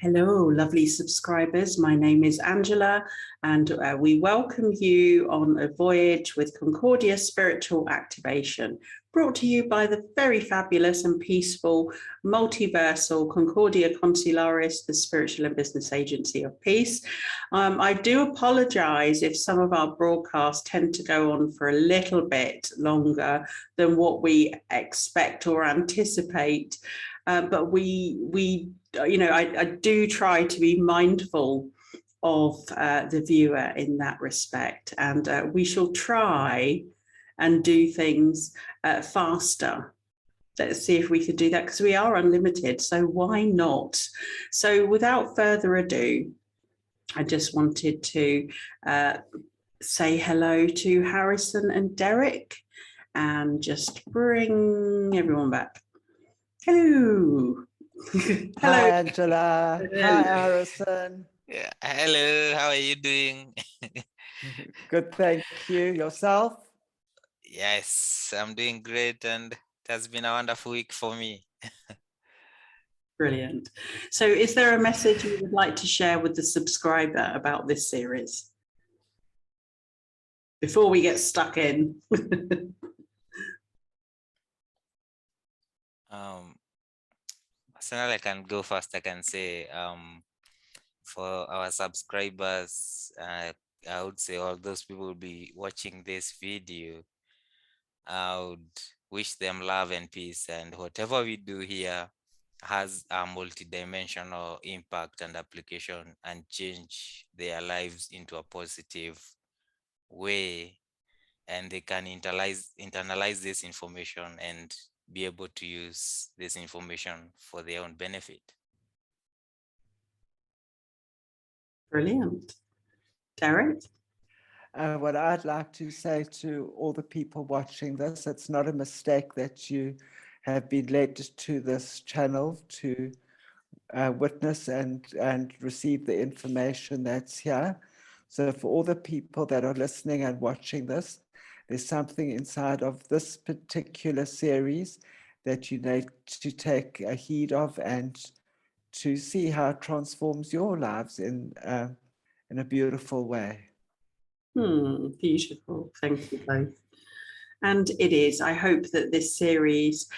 Hello, lovely subscribers. My name is Angela, and we welcome you on a voyage with Concordia Spiritual Activation, brought to you by the very fabulous and peaceful multiversal Concordia Consularis, the spiritual and business agency of peace. I do apologize if some of our broadcasts tend to go on for a little bit longer than what we expect or anticipate. But I do try to be mindful of the viewer in that respect, and we shall try and do things faster. Let's see if we could do that, because we are unlimited, so why not? So without further ado, I just wanted to say hello to Harrison and Derek and just bring everyone back. Hello. Hello. Hi, Angela. Hello. Hi, Harrison. Yeah. Hello. How are you doing? Good, thank you. Yourself? Yes, I'm doing great, and it has been a wonderful week for me. Brilliant. So is there a message you would like to share with the subscriber about this series before we get stuck in? Personally, I can go first. I can say for our subscribers, I would say all those people will be watching this video, I would wish them love and peace, and whatever we do here has a multidimensional impact and application and change their lives into a positive way, and they can internalize this information and be able to use this information for their own benefit. Brilliant. Derek? What I'd like to say to all the people watching this, it's not a mistake that you have been led to this channel to witness and receive the information that's here. So for all the people that are listening and watching this, there's something inside of this particular series that you need to take a heed of and to see how it transforms your lives in a beautiful way. Beautiful. Thank you both. And it is. I hope that this series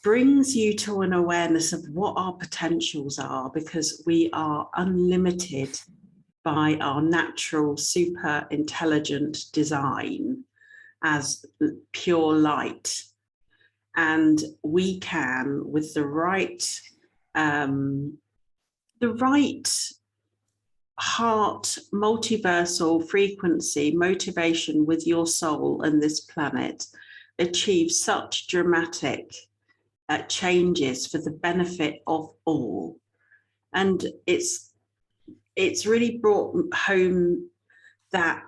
brings you to an awareness of what our potentials are, because we are unlimited by our natural super intelligent design as pure light. And we can, with the right heart, multiversal frequency, motivation with your soul and this planet, achieve such dramatic changes for the benefit of all. And it's really brought home that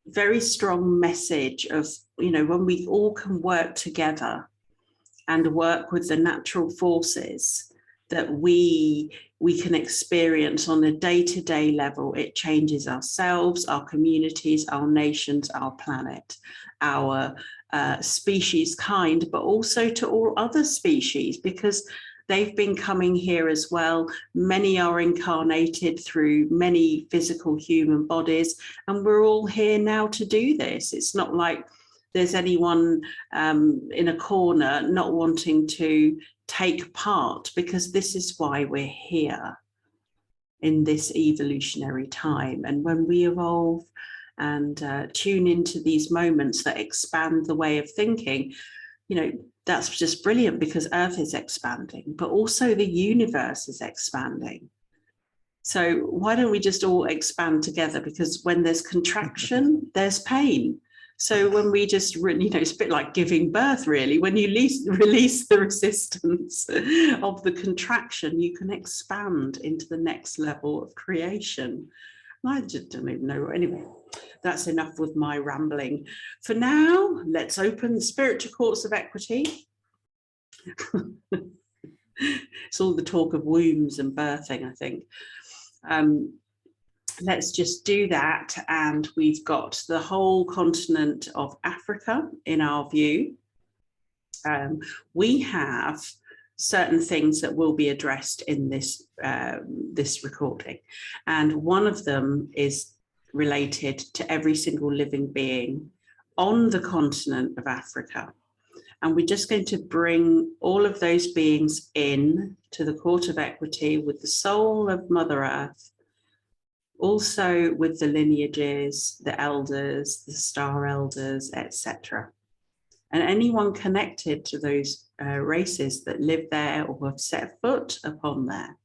very strong message of, when we all can work together and work with the natural forces that we can experience on a day-to-day level. It changes ourselves, our communities, our nations, our planet, our species kind, but also to all other species, because they've been coming here as well. Many are incarnated through many physical human bodies, and we're all here now to do this. It's not like there's anyone in a corner not wanting to take part, because this is why we're here in this evolutionary time. And when we evolve and tune into these moments that expand the way of thinking, that's just brilliant, because Earth is expanding, but also the universe is expanding. So why don't we just all expand together? Because when there's contraction, there's pain. So when we just, it's a bit like giving birth, really. When you release the resistance of the contraction, you can expand into the next level of creation. I just don't even know. Anyway, that's enough with my rambling. For now, let's open the spiritual courts of equity. It's all the talk of wombs and birthing, I think. Let's just do that. And we've got the whole continent of Africa in our view. We have certain things that will be addressed in this this recording, and one of them is related to every single living being on the continent of Africa. And we're just going to bring all of those beings in to the Court of Equity with the soul of Mother Earth, also with the lineages, the elders, the star elders, etc. And anyone connected to those races that live there or have set foot upon there.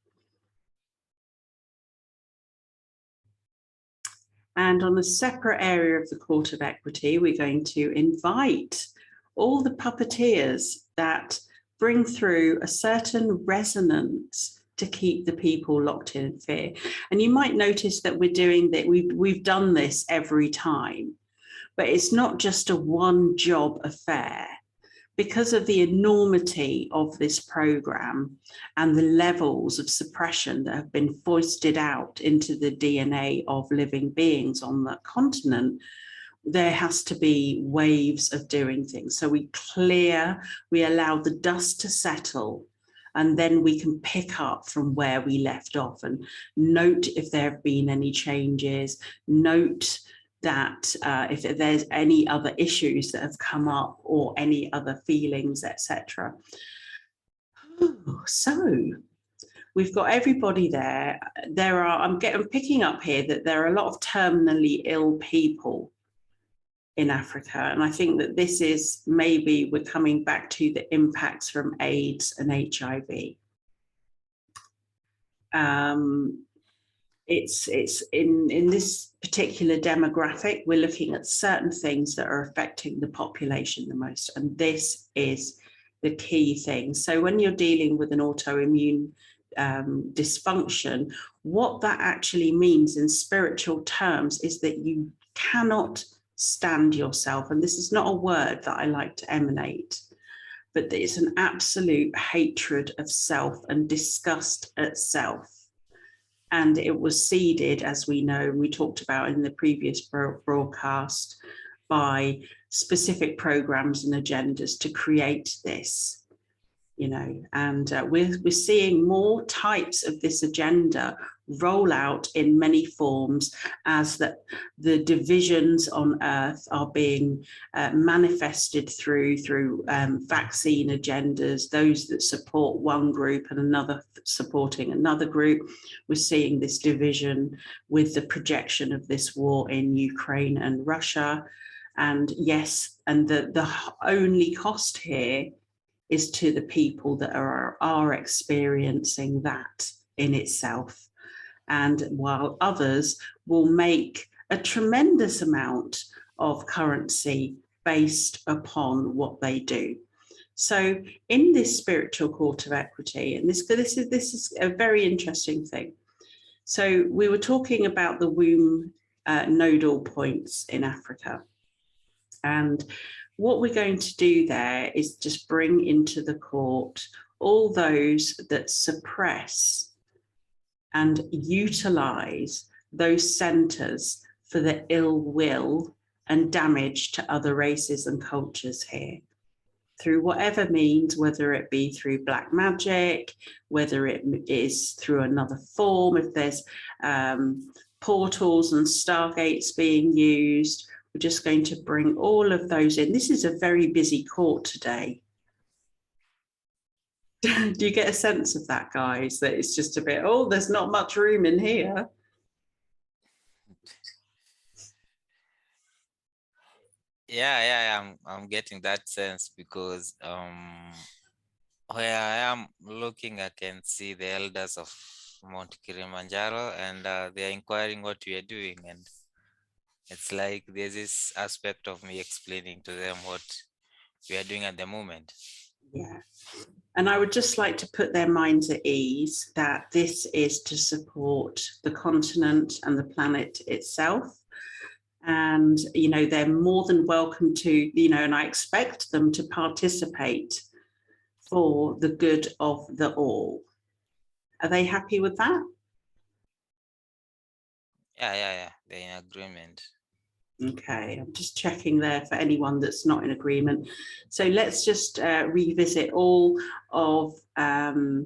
And on a separate area of the Court of Equity, we're going to invite all the puppeteers that bring through a certain resonance to keep the people locked in fear. And you might notice that we're doing that. We've done this every time, but it's not just a one job affair. Because of the enormity of this program and the levels of suppression that have been foisted out into the DNA of living beings on that continent, there has to be waves of doing things. So we allow the dust to settle, and then we can pick up from where we left off and note if there have been any changes, note that if there's any other issues that have come up or any other feelings, etc. So we've got everybody there. I'm picking up here that there are a lot of terminally ill people in Africa, and I think that this is maybe we're coming back to the impacts from AIDS and HIV. It's in this particular demographic, we're looking at certain things that are affecting the population the most, and this is the key thing. So when you're dealing with an autoimmune dysfunction, what that actually means in spiritual terms is that you cannot stand yourself, and this is not a word that I like to emanate, but it's an absolute hatred of self and disgust at self. And it was seeded, as we know, we talked about in the previous broadcast, by specific programs and agendas to create this, you know, and we're seeing more types of this agenda roll out in many forms as the divisions on Earth are being manifested through vaccine agendas, those that support one group and another supporting another group. We're seeing this division with the projection of this war in Ukraine and Russia. And yes, and the only cost here is to the people that are experiencing that in itself. And while others will make a tremendous amount of currency based upon what they do. So in this spiritual court of equity, and this is a very interesting thing. So we were talking about the womb nodal points in Africa. And what we're going to do there is just bring into the court all those that suppress and utilize those centers for the ill will and damage to other races and cultures here, through whatever means, whether it be through black magic, whether it is through another form, if there's portals and stargates being used. We're just going to bring all of those in. This is a very busy court today. Do you get a sense of that, guys? That it's just a bit, oh, there's not much room in here. Yeah, I'm getting that sense, because where I am looking, I can see the elders of Mount Kilimanjaro, and they're inquiring what we are doing, and it's like there's this aspect of me explaining to them what we are doing at the moment. Yeah. And I would just like to put their minds at ease that this is to support the continent and the planet itself. And, you know, they're more than welcome to, you know, and I expect them to participate for the good of the all. Are they happy with that? Yeah, they're in agreement. Okay, I'm just checking there for anyone that's not in agreement. So let's just revisit all of now.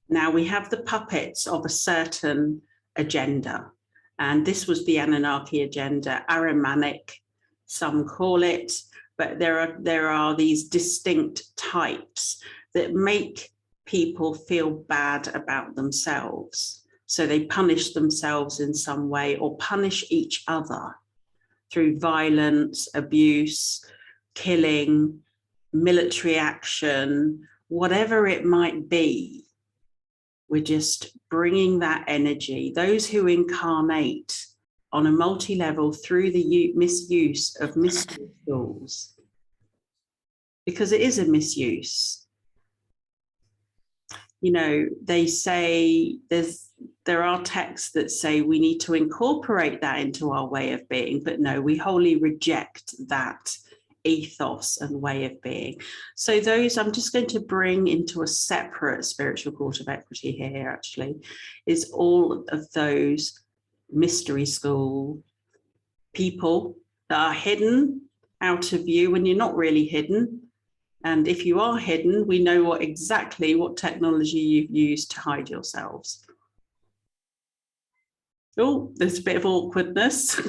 Now we have the puppets of a certain agenda, and this was the Anunnaki agenda, Ahrimanic, some call it, but there are these distinct types that make people feel bad about themselves. So they punish themselves in some way or punish each other through violence, abuse, killing, military action, whatever it might be. We're just bringing that energy. Those who incarnate on a multi-level through the misuse of mystery schools, because it is a misuse. You know, they say there are texts that say we need to incorporate that into our way of being, but no, we wholly reject that ethos and way of being. So those I'm just going to bring into a separate spiritual court of equity here, actually, is all of those mystery school people that are hidden out of you when you're not really hidden. And if you are hidden, we know exactly what technology you've used to hide yourselves. Oh, there's a bit of awkwardness.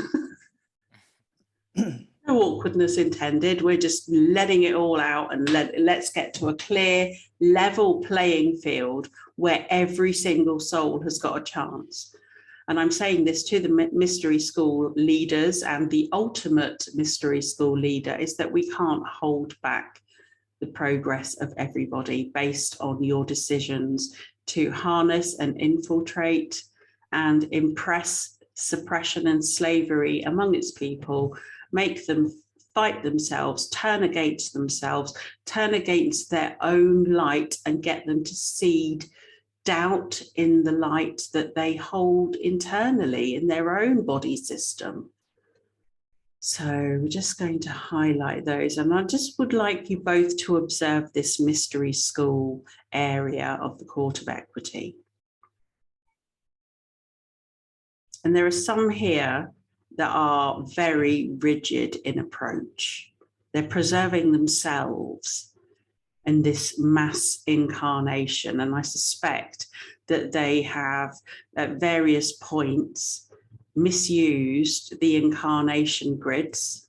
No awkwardness intended. We're just letting it all out and let's get to a clear, level playing field where every single soul has got a chance. And I'm saying this to the mystery school leaders, and the ultimate mystery school leader is that we can't hold back the progress of everybody based on your decisions to harness and infiltrate and impress suppression and slavery among its people, make them fight themselves, turn against themselves, turn against their own light, and get them to seed doubt in the light that they hold internally in their own body system. So we're just going to highlight those, and I just would like you both to observe this mystery school area of the Court of Equity. And there are some here that are very rigid in approach. They're preserving themselves in this mass incarnation, and I suspect that they have at various points misused the incarnation grids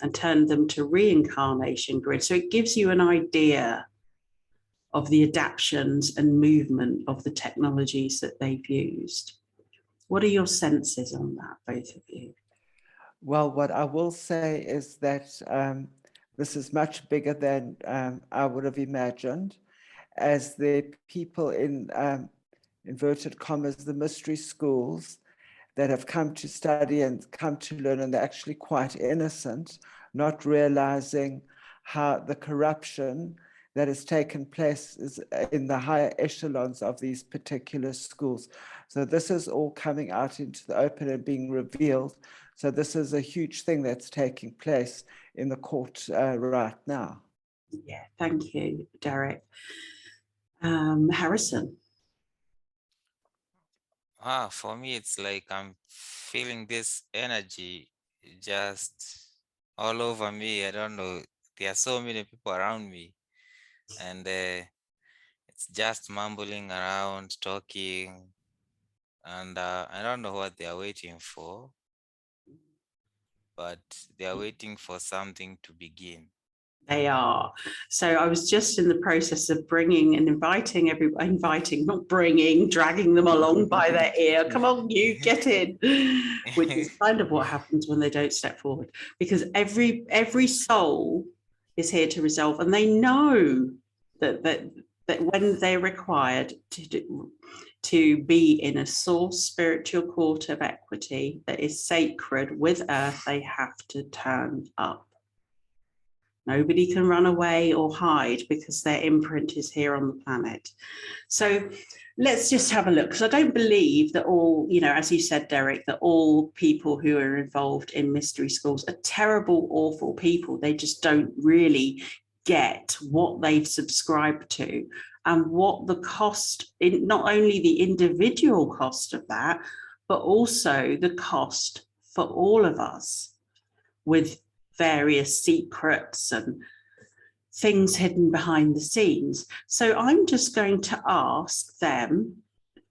and turned them to reincarnation grids. So it gives you an idea of the adaptions and movement of the technologies that they've used. What are your senses on that, both of you? Well, what I will say is that this is much bigger than I would have imagined, as the people in inverted commas, the mystery schools that have come to study and come to learn, and they're actually quite innocent, not realizing how the corruption that has taken place is in the higher echelons of these particular schools. So this is all coming out into the open and being revealed. So this is a huge thing that's taking place in the court right now. Yeah, thank you, Derek. Harrison. For me, it's like I'm feeling this energy just all over me. I don't know. There are so many people around me, and it's just mumbling around, talking, and I don't know what they are waiting for, but they are waiting for something to begin. They are. So I was just in the process of bringing and inviting everybody, dragging them along by their ear. Come on, you get in, which is kind of what happens when they don't step forward, because every soul is here to resolve, and they know that when they're required to be in a source spiritual court of equity that is sacred with earth, they have to turn up. Nobody can run away or hide because their imprint is here on the planet. So let's just have a look, because I don't believe that all, you know, as you said, Derek, that all people who are involved in mystery schools are terrible, awful people. They just don't really get what they've subscribed to and what the cost, not only the individual cost of that, but also the cost for all of us, with various secrets and things hidden behind the scenes. So I'm just going to ask them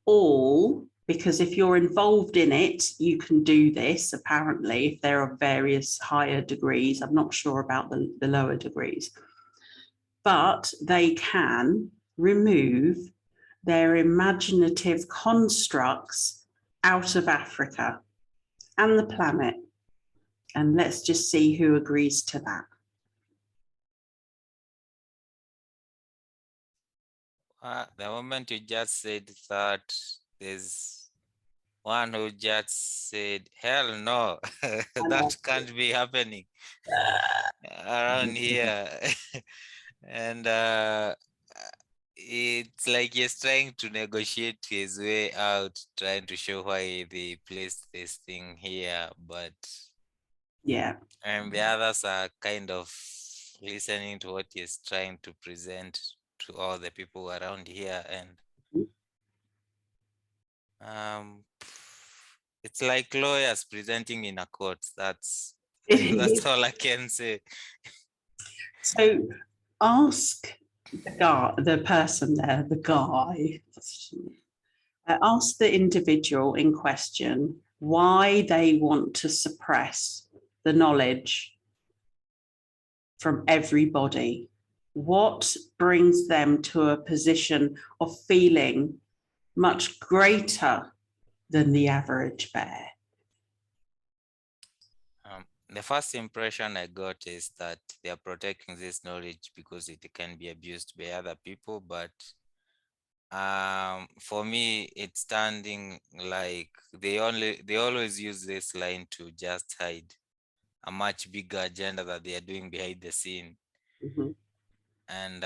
all, because if you're involved in it, you can do this, apparently, if there are various higher degrees. I'm not sure about the lower degrees, but they can remove their imaginative constructs out of Africa and the planet. And let's just see who agrees to that. The moment you just said that, there's one who just said, hell no, that can't be happening around here. And it's like he's trying to negotiate his way out, trying to show why they placed this thing here, but yeah, and the others are kind of listening to what he's trying to present to all the people around here, and it's like lawyers presenting in a court. That's that's all I can say. So ask the person there, the guy, ask the individual in question why they want to suppress the knowledge from everybody. What brings them to a position of feeling much greater than the average bear? The first impression I got is that they are protecting this knowledge because it can be abused by other people, but for me, it's standing like they always use this line to just hide a much bigger agenda that they are doing behind the scene. Mm-hmm. And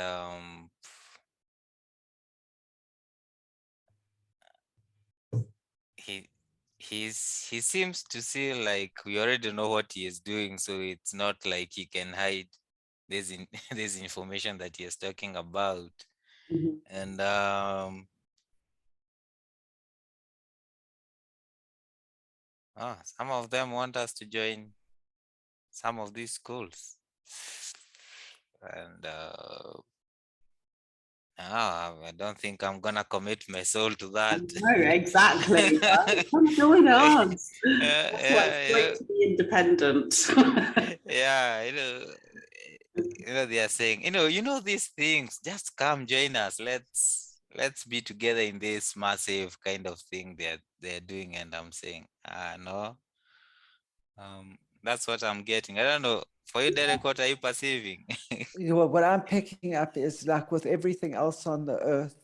he seems to see like we already know what he is doing, so it's not like he can hide this this information that he is talking about. Mm-hmm. And some of them want us to join some of these schools, and I don't think I'm gonna commit my soul to that. No, exactly. Right? Come join us. That's why it's great to be independent. Yeah, they are saying, these things, just come join us. Let's be together in this massive kind of thing they're doing. And I'm saying, no. That's what I'm getting. I don't know. For you, Derek, what are you perceiving? What I'm picking up is like with everything else on the earth,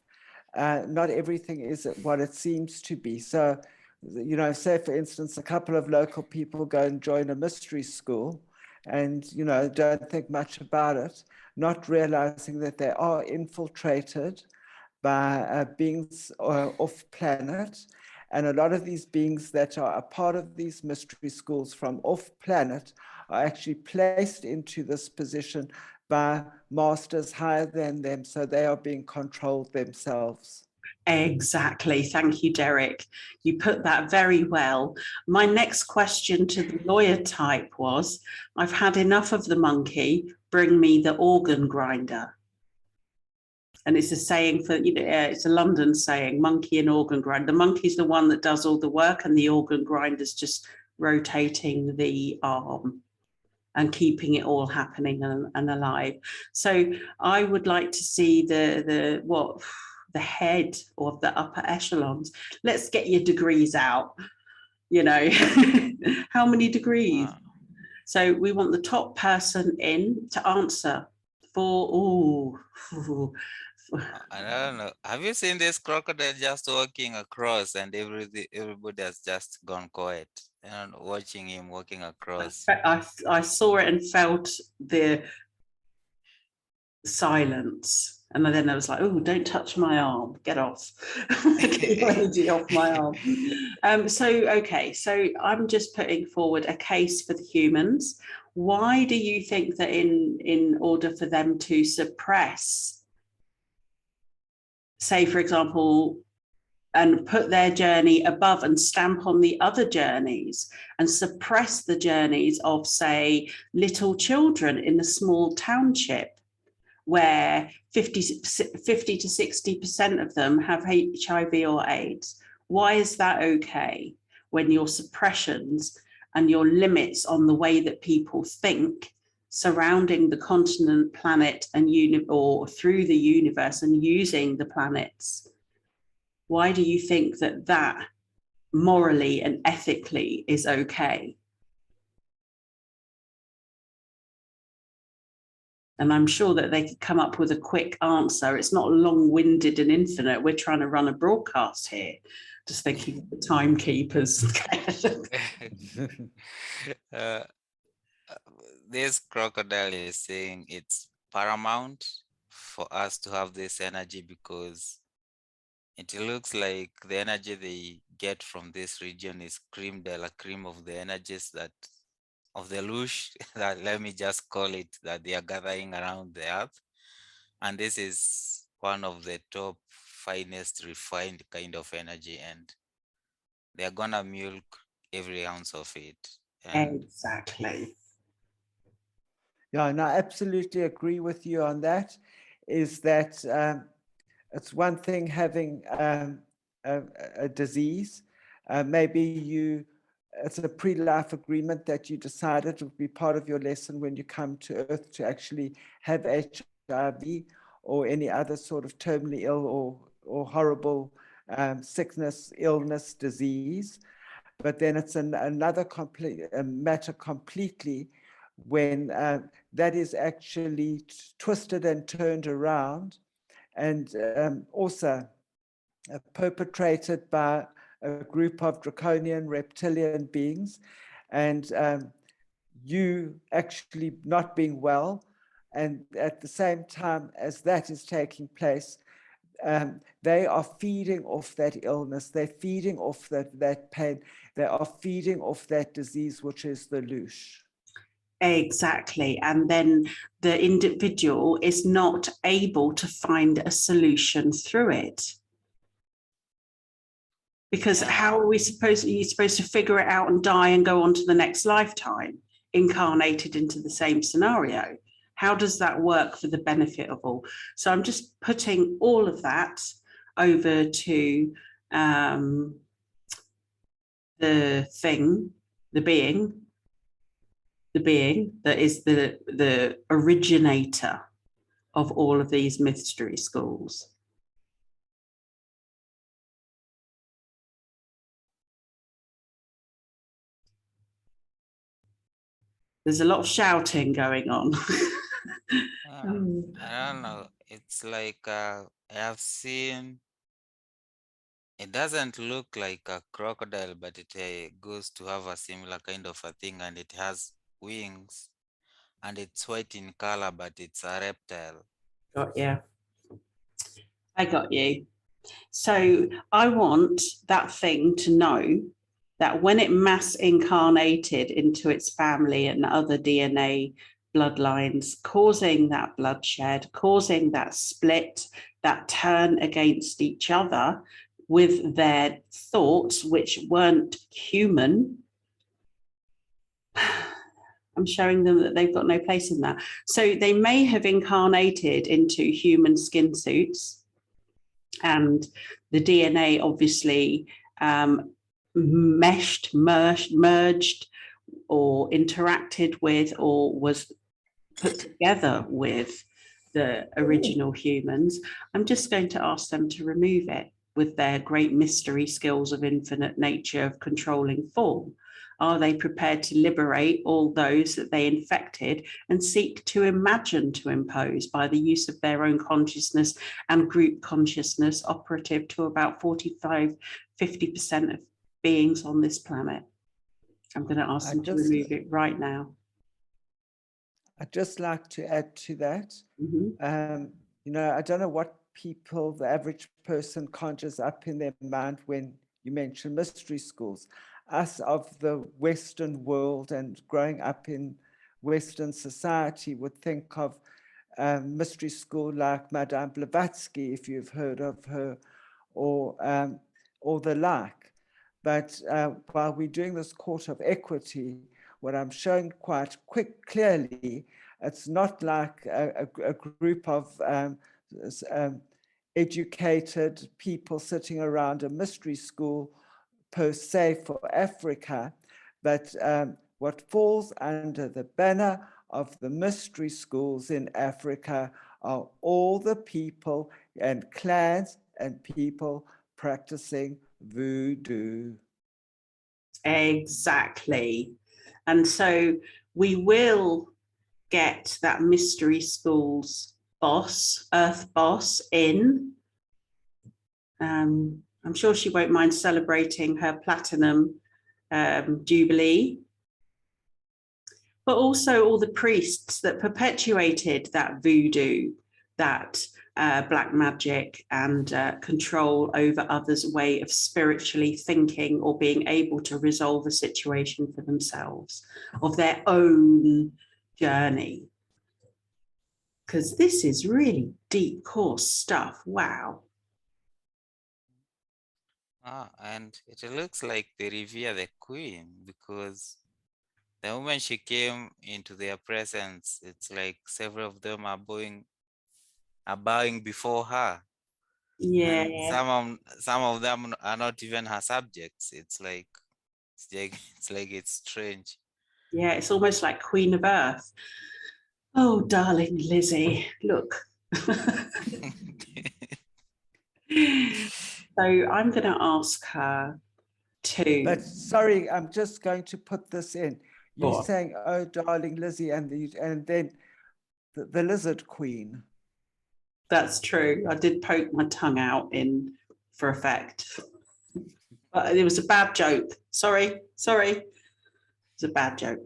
not everything is what it seems to be. So, say for instance, a couple of local people go and join a mystery school and, don't think much about it, not realizing that they are infiltrated by beings off planet. And a lot of these beings that are a part of these mystery schools from off planet are actually placed into this position by masters higher than them. So they are being controlled themselves. Exactly. Thank you, Derek. You put that very well. My next question to the lawyer type was, I've had enough of the monkey, bring me the organ grinder. And it's a saying for, it's a London saying, monkey and organ grinder. The monkey's the one that does all the work and the organ grinder's just rotating the arm and keeping it all happening and alive. So I would like to see the head of the upper echelons. Let's get your degrees out. How many degrees? Wow. So we want the top person in to answer for. I don't know. Have you seen this crocodile just walking across and everybody has just gone quiet and watching him walking across? I saw it and felt the silence. And then I was like, oh, don't touch my arm. Get off. Get your energy off my arm. So I'm just putting forward a case for the humans. Why do you think that in order for them to suppress, say, for example, and put their journey above and stamp on the other journeys and suppress the journeys of, say, little children in a small township where 50 to 60% of them have HIV or AIDS. Why is that okay when your suppressions and your limits on the way that people think surrounding the continent, planet, and or through the universe and using the planets? Why do you think that that morally and ethically is okay? And I'm sure that they could come up with a quick answer. It's not long-winded and infinite. We're trying to run a broadcast here. Just thinking of the timekeepers. uh, this crocodile is saying it's paramount for us to have this energy because it looks like the energy they get from this region is cream de la cream of the energies that of the lush that, let me just call it, that they are gathering around the earth. And this is one of the top finest refined kind of energy, and they're gonna milk every ounce of it. And Exactly. Yeah, and I absolutely agree with you on that. Is that it's one thing having a disease. Maybe it's a pre-life agreement that you decided would be part of your lesson when you come to Earth to actually have HIV or any other sort of terminally ill or horrible sickness, illness, disease. But then it's another matter completely when that is actually twisted and turned around and also perpetrated by a group of draconian reptilian beings, and you actually not being well. And at the same time as that is taking place, they are feeding off that illness, they're feeding off that pain, they are feeding off that disease, which is the loosh. Exactly. And then the individual is not able to find a solution through it. Because how are we supposed to figure it out and die and go on to the next lifetime, incarnated into the same scenario? How does that work for the benefit of all? So I'm just putting all of that over to the thing, the being that is the originator of all of these mystery schools. There's a lot of shouting going on. I don't know. It's like I have seen, it doesn't look like a crocodile, but it goes to have a similar kind of a thing, and it has wings, and it's white in color, but it's a reptile. Got you. I got you. So I want that thing to know that when it mass incarnated into its family and other DNA bloodlines, causing that bloodshed, causing that split, that turn against each other with their thoughts, which weren't human, I'm showing them that they've got no place in that. So they may have incarnated into human skin suits, and the DNA obviously merged, or interacted with, or was put together with the original humans. I'm just going to ask them to remove it with their great mystery skills of infinite nature of controlling form. Are they prepared to liberate all those that they infected and seek to imagine to impose by the use of their own consciousness and group consciousness operative to about 45–50% of beings on this planet? I'm going to ask them to remove it right now. I'd just like to add to that. Mm-hmm. You know, I don't know what people, the average person, conjures up in their mind when you mention mystery schools. Us of the Western world and growing up in Western society would think of mystery school like Madame Blavatsky, if you've heard of her, or or the like. But while we're doing this court of equity, what I'm showing quite clearly, it's not like a group of educated people sitting around a mystery school per se for Africa, but what falls under the banner of the mystery schools in Africa are all the people and clans and people practicing voodoo. Exactly. And so we will get that mystery schools boss, Earth boss, in. I'm sure she won't mind celebrating her platinum jubilee. But also all the priests that perpetuated that voodoo, that black magic and control over others' way of spiritually thinking or being able to resolve a situation for themselves, of their own journey. Because this is really deep course stuff. Wow. And it looks like they revere the queen, because the moment she came into their presence, it's like several of them are bowing before her. Yeah. And some of them are not even her subjects. It's like it's strange. Yeah, it's almost like Queen of Earth. Oh, darling Lizzie, look. So I'm going to ask her to. But sorry, I'm just going to put this in. You're Go on. saying, oh, darling Lizzie, and then the lizard queen. That's true. I did poke my tongue out in for effect. But it was a bad joke. Sorry. It's a bad joke.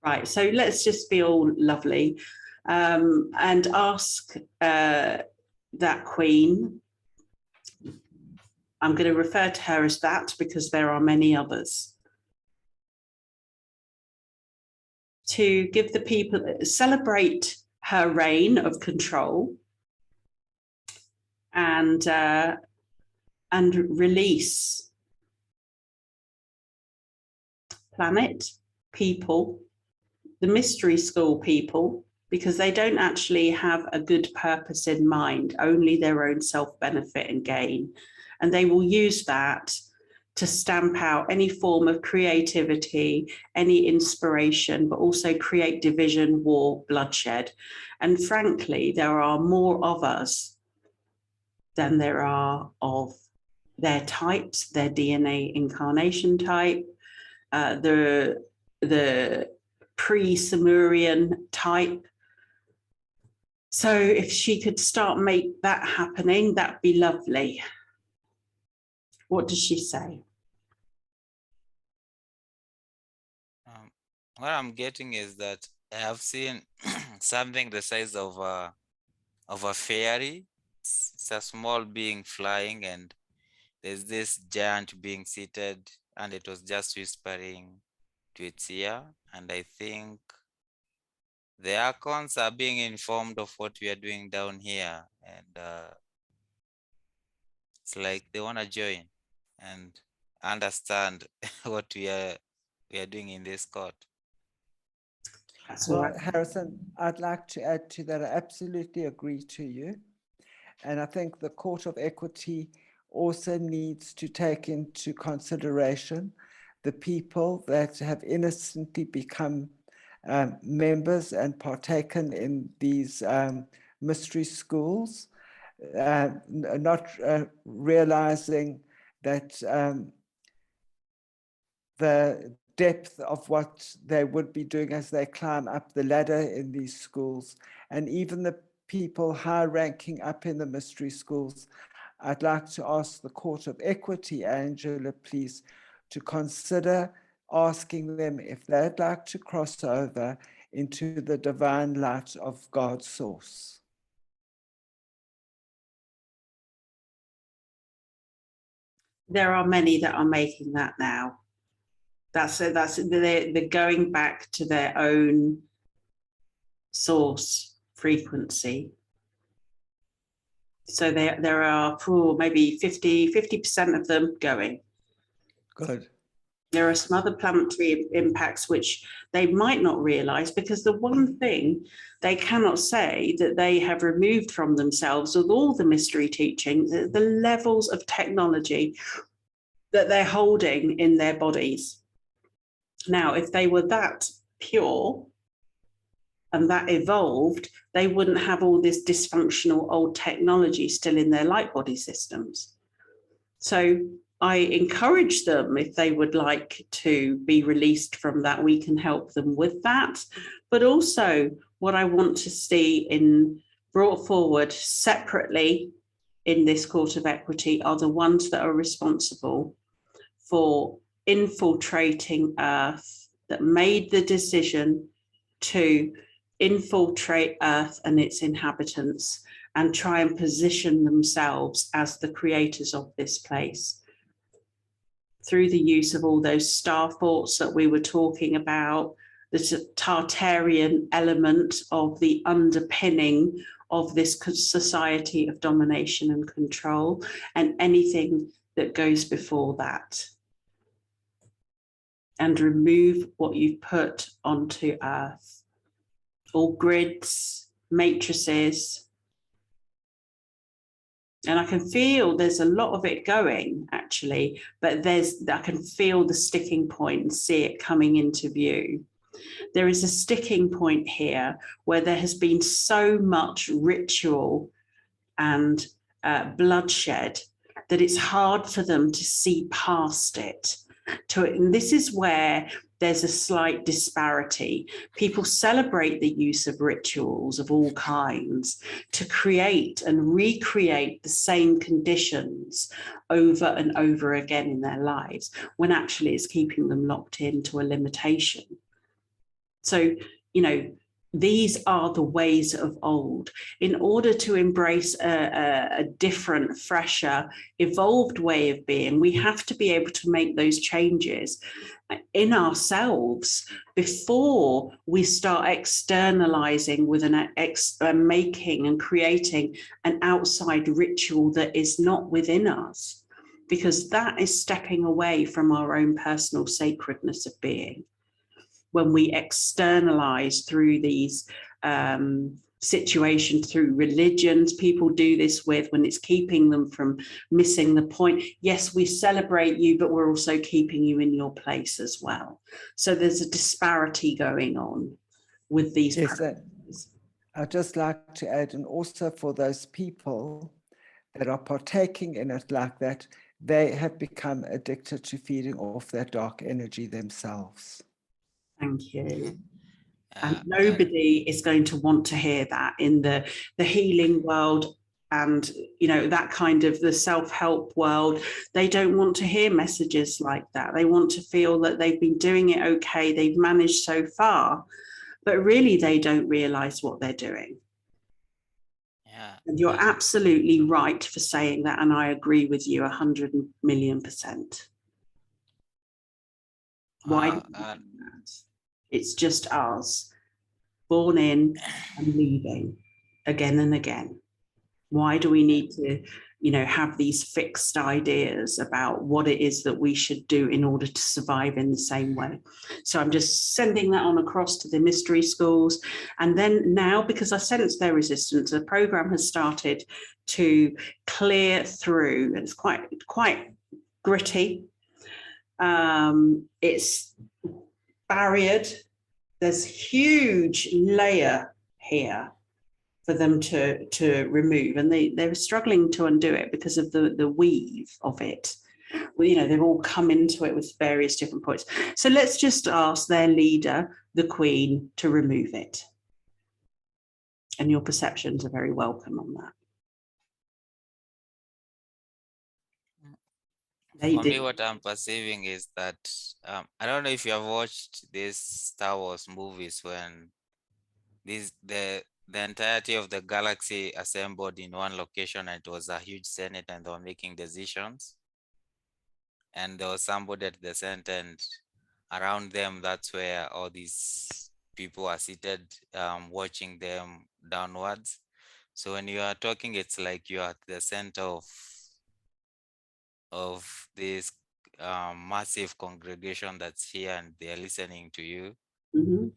Right. So let's just be all lovely and ask that queen. I'm going to refer to her as that because there are many others. To give the people, celebrate her reign of control and release planet, people, the mystery school people, because they don't actually have a good purpose in mind, only their own self-benefit and gain. And they will use that to stamp out any form of creativity, any inspiration, but also create division, war, bloodshed. And frankly, there are more of us than there are of their types, their DNA incarnation type, the pre-Sumerian type. So if she could start make that happening, that'd be lovely. What does she say? What I'm getting is that I have seen something the size of a fairy. It's a small being flying, and there's this giant being seated, and it was just whispering to its ear. And I think the Archons are being informed of what we are doing down here, and it's like they want to join and understand what we are doing in this court. That's all Well, right. Harrison, I'd like to add to that. I absolutely agree to you. And I think the Court of Equity also needs to take into consideration the people that have innocently become members and partaken in these mystery schools, not realizing that the depth of what they would be doing as they climb up the ladder in these schools, and even the people high ranking up in the mystery schools. I'd like to ask the Court of Equity, Angela, please, to consider asking them if they'd like to cross over into the divine light of God's source. There are many that are making that now. They're going back to their own source frequency. So there are maybe 50% of them going. Good. There are some other planetary impacts which they might not realize, because the one thing they cannot say that they have removed from themselves with all the mystery teaching, the levels of technology that they're holding in their bodies. Now, if they were that pure and that evolved, they wouldn't have all this dysfunctional old technology still in their light body systems. So I encourage them, if they would like to be released from that, we can help them with that. But also what I want to see brought forward separately in this court of equity are the ones that are responsible for infiltrating Earth, that made the decision to infiltrate Earth and its inhabitants and try and position themselves as the creators of this place through the use of all those star forts that we were talking about, the Tartarian element of the underpinning of this society of domination and control, and anything that goes before that. And remove what you've put onto Earth. All grids, matrices. And I can feel there's a lot of it going, actually, but I can feel the sticking point and see it coming into view. There is a sticking point here where there has been so much ritual and bloodshed that it's hard for them to see past it. And this is where there's a slight disparity. People celebrate the use of rituals of all kinds to create and recreate the same conditions over and over again in their lives, when actually it's keeping them locked into a limitation. So, these are the ways of old. In order to embrace a different, fresher, evolved way of being, we have to be able to make those changes in ourselves before we start externalizing with making and creating an outside ritual that is not within us, because that is stepping away from our own personal sacredness of being. When we externalize through these situations, through religions, people do this with, when it's keeping them from missing the point. Yes, we celebrate you, but we're also keeping you in your place as well. So there's a disparity going on with these practices. I'd just like to add, and also for those people that are partaking in it like that, they have become addicted to feeding off that dark energy themselves. Thank you. And nobody is going to want to hear that in the healing world and, that kind of the self-help world. They don't want to hear messages like that. They want to feel that they've been doing it okay, they've managed so far, but really they don't realize what they're doing. Yeah. And you're absolutely right for saying that, and I agree with you 100,000,000%. Why do we do that? It's just us, born in and leaving again and again. Why do we need to, have these fixed ideas about what it is that we should do in order to survive in the same way? So I'm just sending that on across to the mystery schools. And then now, because I sense their resistance, the program has started to clear through. It's quite gritty. It's barriered. There's huge layer here for them to remove, and they're struggling to undo it because of the weave of it. Well, they've all come into it with various different points. So let's just ask their leader, the Queen, to remove it. And your perceptions are very welcome on that. For me, what I'm perceiving is that I don't know if you have watched these Star Wars movies when the entirety of the galaxy assembled in one location, and it was a huge Senate and they were making decisions. And there was somebody at the center, and around them, that's where all these people are seated, watching them downwards. So when you are talking, it's like you are at the center of this massive congregation that's here, and they are listening to you. Mhm.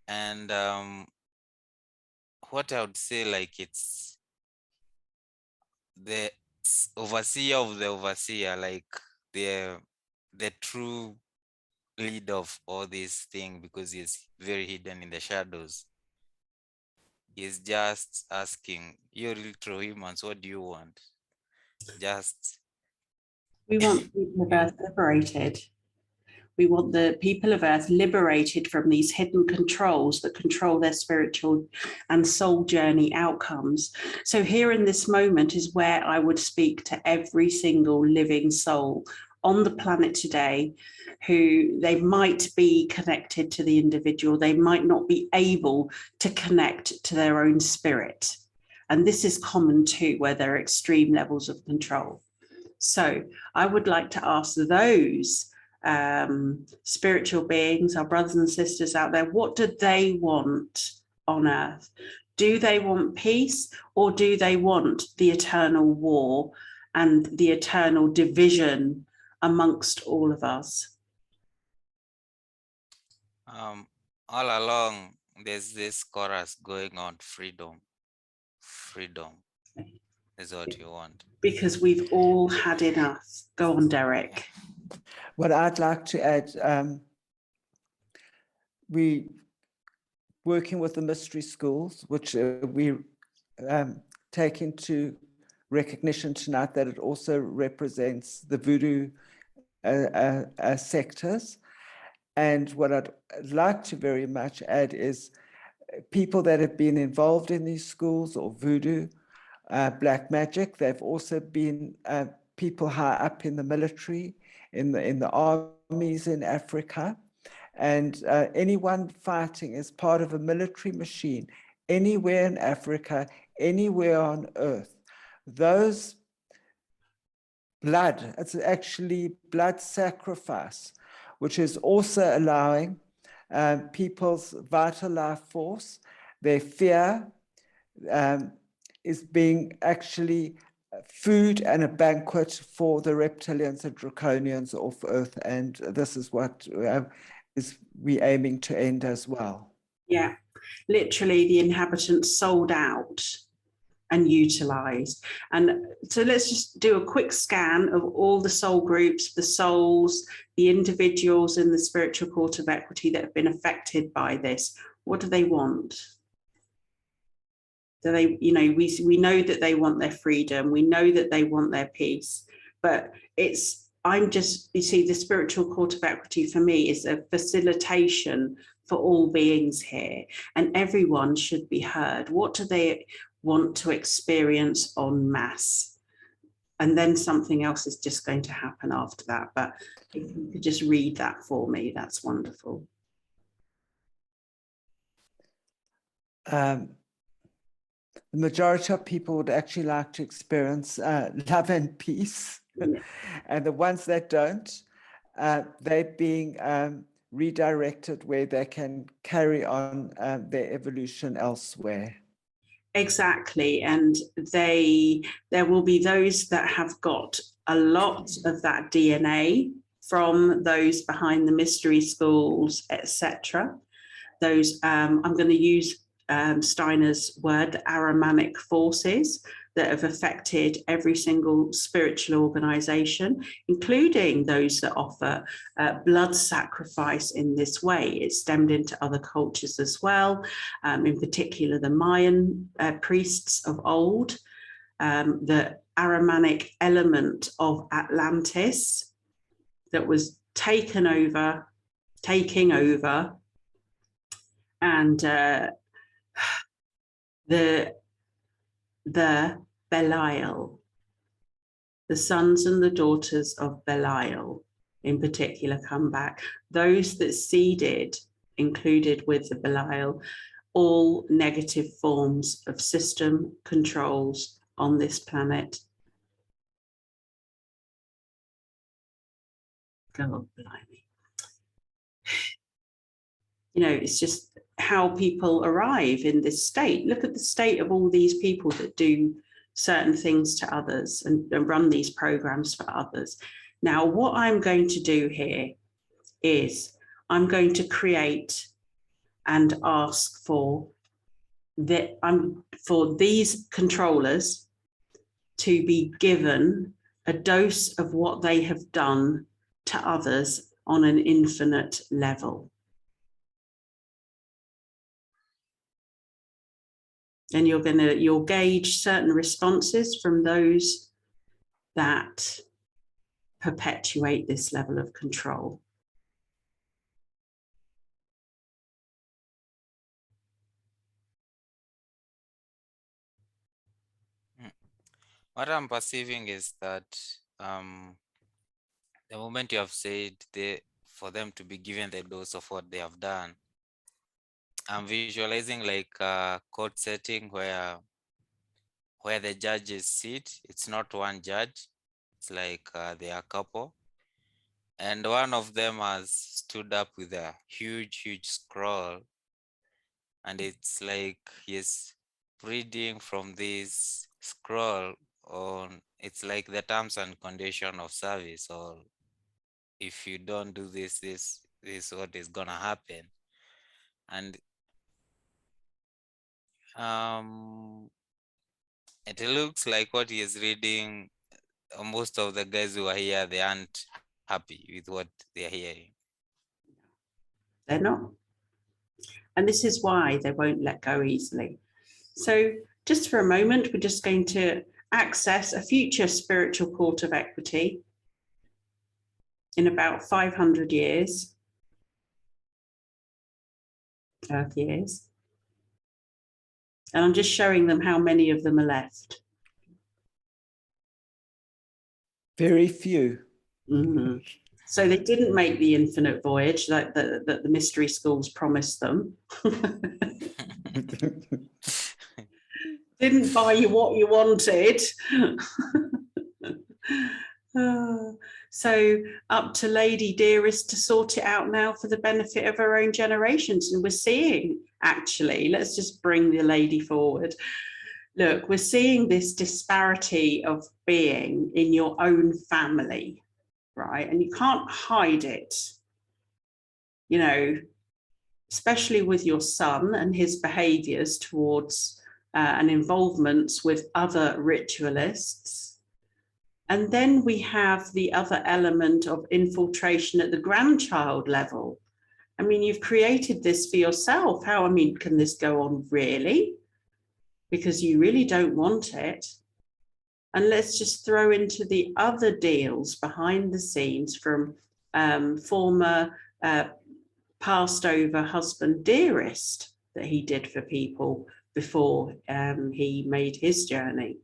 And what I would say, like, it's the overseer of the overseer, like the true lead of all this thing, because he's very hidden in the shadows. He's just asking, you little humans, what do you want? Just We want people of Earth liberated. We want the people of Earth liberated from these hidden controls that control their spiritual and soul journey outcomes. So here in this moment is where I would speak to every single living soul on the planet today, who they might be connected to the individual, they might not be able to connect to their own spirit. And this is common too, where there are extreme levels of control. So I would like to ask those spiritual beings, our brothers and sisters out there, what do they want on earth? Do they want peace, or do they want the eternal war and the eternal division amongst all of us? all along there's this chorus going on, freedom, freedom is what you want. Because we've all had enough. Go on, Derek. What I'd like to add, we working with the mystery schools, which we take into recognition tonight that it also represents the voodoo sectors. And what I'd like to very much add is people that have been involved in these schools or voodoo, black magic. They've also been people high up in the military, in the armies in Africa. And anyone fighting as part of a military machine anywhere in Africa, anywhere on earth, those blood, it's actually blood sacrifice, which is also allowing people's vital life force, their fear, is being actually food and a banquet for the reptilians and draconians off Earth. And this is what is we aiming to end as well. Yeah, literally the inhabitants sold out and utilized. And so let's just do a quick scan of all the soul groups, the souls, the individuals in the spiritual court of equity that have been affected by this. What do they want? Do they, you know, we know that they want their freedom, we know that they want their peace, but I'm just, you see, the spiritual court of equity for me is a facilitation for all beings here, and everyone should be heard. What do they want to experience en masse? And then something else is just going to happen after that. But if you could just read that for me, that's wonderful. The majority of people would actually like to experience love and peace. Yeah. And the ones that don't, they're being redirected where they can carry on their evolution elsewhere. Exactly. And there will be those that have got a lot of that DNA from those behind the mystery schools, etc. Those, I'm going to use Steiner's word, the Aramanic forces that have affected every single spiritual organization, including those that offer blood sacrifice in this way. It stemmed into other cultures as well, in particular the Mayan priests of old, the Aramanic element of Atlantis that was taking over, and the Belial, the sons and the daughters of Belial in particular come back. Those that seeded, included with the Belial, all negative forms of system controls on this planet. God blimey. You know, it's just how people arrive in this state. Look at the state of all these people that do certain things to others and run these programs for others. Now, what I'm going to do here is I'm going to create and ask for these controllers to be given a dose of what they have done to others on an infinite level. And you'll gauge certain responses from those that perpetuate this level of control. What I'm perceiving is that the moment you have said for them to be given the dose of what they have done, I'm visualizing like a court setting where the judges sit. It's not one judge. It's like they are a couple. And one of them has stood up with a huge scroll. And it's like he's reading from this scroll on, it's like the terms and condition of service, or if you don't do this is what is gonna happen. And it looks like what he is reading, most of the guys who are here, they aren't happy with what they're hearing. They're not. And this is why they won't let go easily. So just for a moment, we're just going to access a future spiritual court of equity in about 500 years, Earth years. And I'm just showing them how many of them are left. Very few. Mm-hmm. So they didn't make the infinite voyage that the mystery schools promised them. Didn't buy you what you wanted. So up to Lady Dearest to sort it out now for the benefit of her own generations. And we're seeing, actually, let's just bring the lady forward. Look, we're seeing this disparity of being in your own family, right? And you can't hide it, you know, especially with your son and his behaviors towards and involvements with other ritualists. And then we have the other element of infiltration at the grandchild level. I mean, you've created this for yourself. How, I mean, can this go on really? Because you really don't want it. And let's just throw into the other deals behind the scenes from former passed over husband Dearest that he did for people before he made his journey.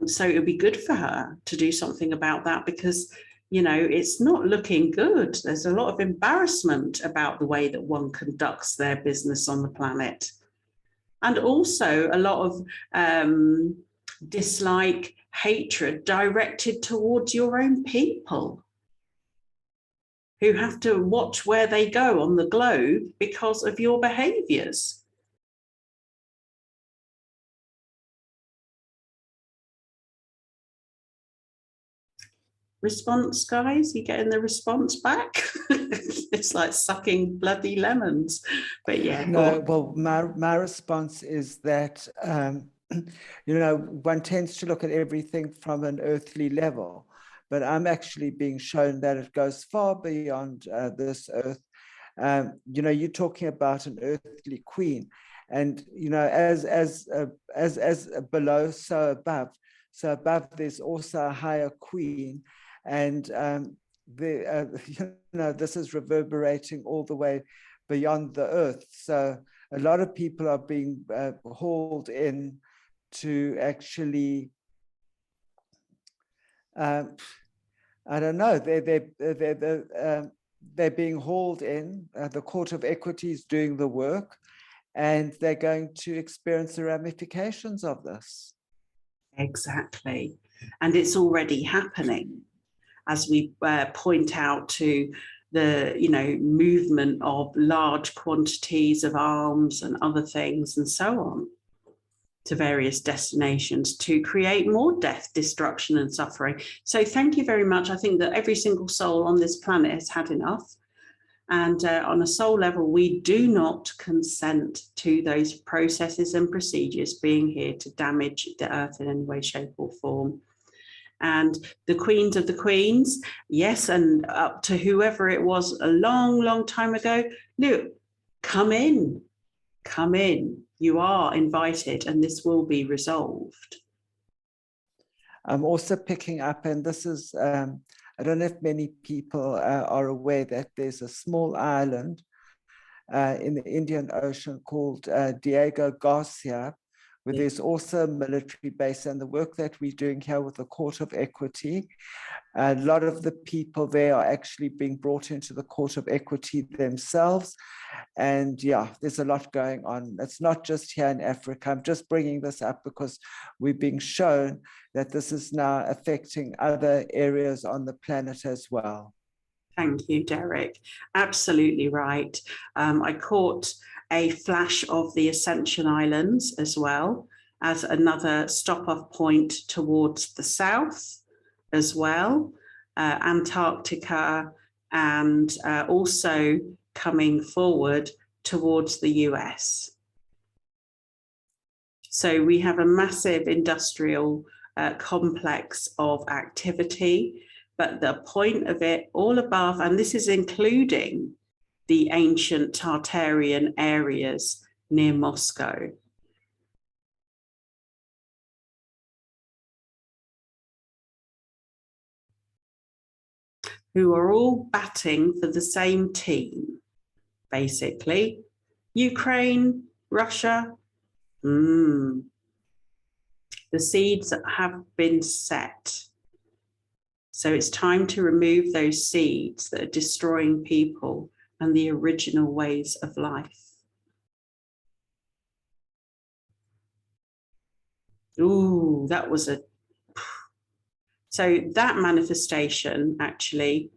So it would be good for her to do something about that, because, you know, it's not looking good. There's a lot of embarrassment about the way that one conducts their business on the planet. And also a lot of dislike, hatred directed towards your own people, who have to watch where they go on the globe because of your behaviors. Response, guys? You getting the response back? It's like sucking bloody lemons. But yeah. No, well, my response is that, you know, one tends to look at everything from an earthly level, but I'm actually being shown that it goes far beyond this earth. You know, you're talking about an earthly queen, and, you know, as below, so above. So above, there's also a higher queen. And you know, this is reverberating all the way beyond the earth. So a lot of people are being hauled in to actually, I don't know, they're being hauled in. The Court of Equity is doing the work, and they're going to experience the ramifications of this. Exactly. And it's already happening. as we point out to the, you know, movement of large quantities of arms and other things and so on to various destinations to create more death, destruction and suffering. So thank you very much. I think that every single soul on this planet has had enough. And on a soul level, we do not consent to those processes and procedures being here to damage the earth in any way, shape or form. And the queens of the queens, yes, and up to whoever it was a long, long time ago, look, come in, come in. You are invited and this will be resolved. I'm also picking up, and this is, I don't know if many people are aware that there's a small island in the Indian Ocean called Diego Garcia, where there's also a military base, and the work that we're doing here with the Court of Equity, a lot of the people there are actually being brought into the Court of Equity themselves. And yeah, there's a lot going on. It's not just here in Africa. I'm just bringing this up because we're being shown that this is now affecting other areas on the planet as well. Thank you, Derek. Absolutely right. I caught a flash of the Ascension Islands as well as another stop-off point towards the south as well, Antarctica, and also coming forward towards the US. So we have a massive industrial complex of activity, but the point of it all above, and this is including the ancient Tartarian areas near Moscow. Who are all batting for the same team, basically. Ukraine, Russia, the seeds have been set. So it's time to remove those seeds that are destroying people and the original ways of life. Ooh, that was a... So that manifestation actually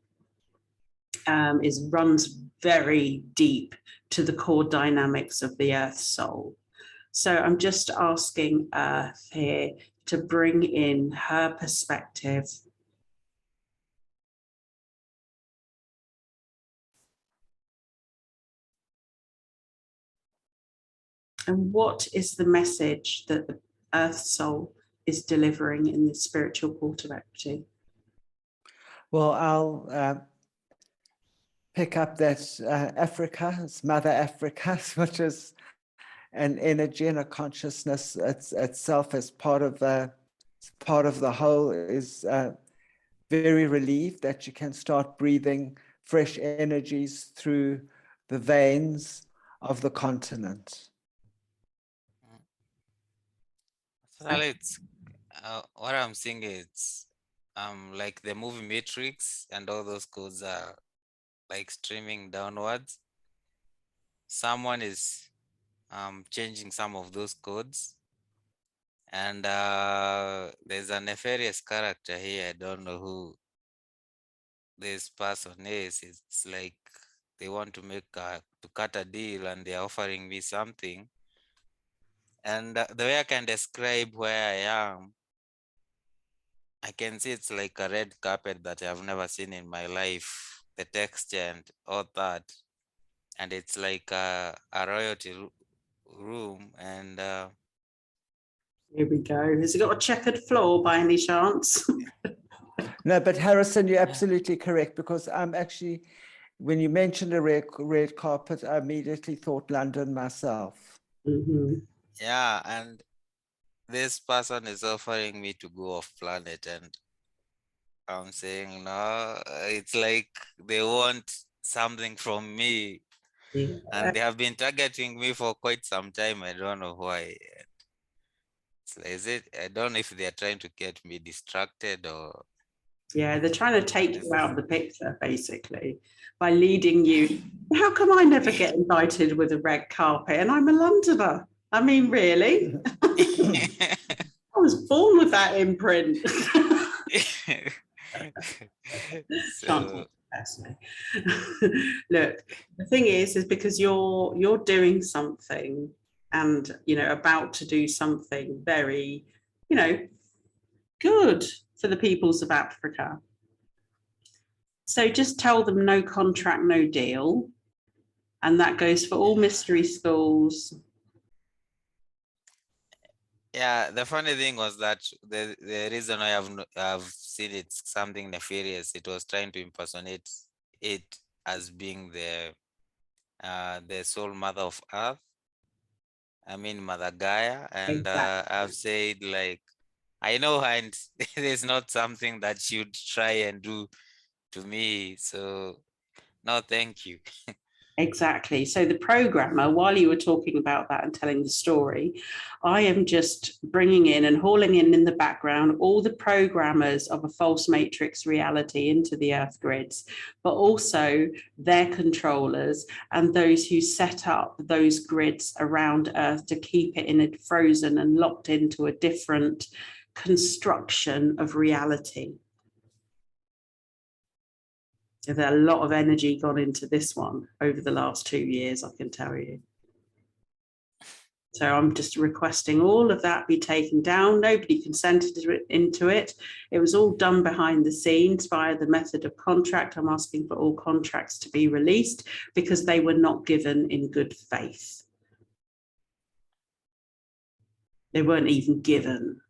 runs very deep to the core dynamics of the Earth soul. So I'm just asking Earth here to bring in her perspective. And what is the message that the Earth soul is delivering in the spiritual court of equity? Well, I'll pick up that Africa, it's Mother Africa, which is an energy and a consciousness itself as part of the whole, is very relieved that you can start breathing fresh energies through the veins of the continent. Well, it's what I'm seeing is like the movie Matrix, and all those codes are like streaming downwards. Someone is changing some of those codes, and there's a nefarious character here. I don't know who this person is. It's like they want to make to cut a deal, and they're offering me something. And the way I can describe where I am, I can see it's like a red carpet that I've never seen in my life, the texture and all that. And it's like a royalty room. And here we go. Has it got a checkered floor by any chance? No, but Harrison, you're absolutely correct, because I'm actually, when you mentioned a red carpet, I immediately thought London myself. Yeah, and this person is offering me to go off planet, and I'm saying no. It's like they want something from me, and they have been targeting me for quite some time. I don't know why. Is it? I don't know if they are trying to get me distracted or... Yeah, they're trying to take you out of the picture, basically, by leading you. How come I never get invited with a red carpet and I'm a Londoner? I mean, really? I was born with that imprint. Can't So take it personally. Look, the thing is because you're doing something and about to do something very good for the peoples of Africa. So just tell them no contract, no deal. And that goes for all mystery schools. yeah, the funny thing was that the reason why I've seen it's something nefarious, it was trying to impersonate it as being the sole mother of Earth. I mean, Mother Gaia, and Exactly. I've said, like, I know her, and there's not something that she would try and do to me. So no, thank you. Exactly. So the programmer, while you were talking about that and telling the story, I am just bringing in and hauling in the background all the programmers of a false matrix reality into the Earth grids, but also their controllers and those who set up those grids around Earth to keep it in a frozen and locked into a different construction of reality. There's a lot of energy gone into this one over the last 2 years, I can tell you. So I'm just requesting all of that be taken down. Nobody consented into it. It was all done behind the scenes via the method of contract. I'm asking for all contracts to be released because they were not given in good faith. They weren't even given.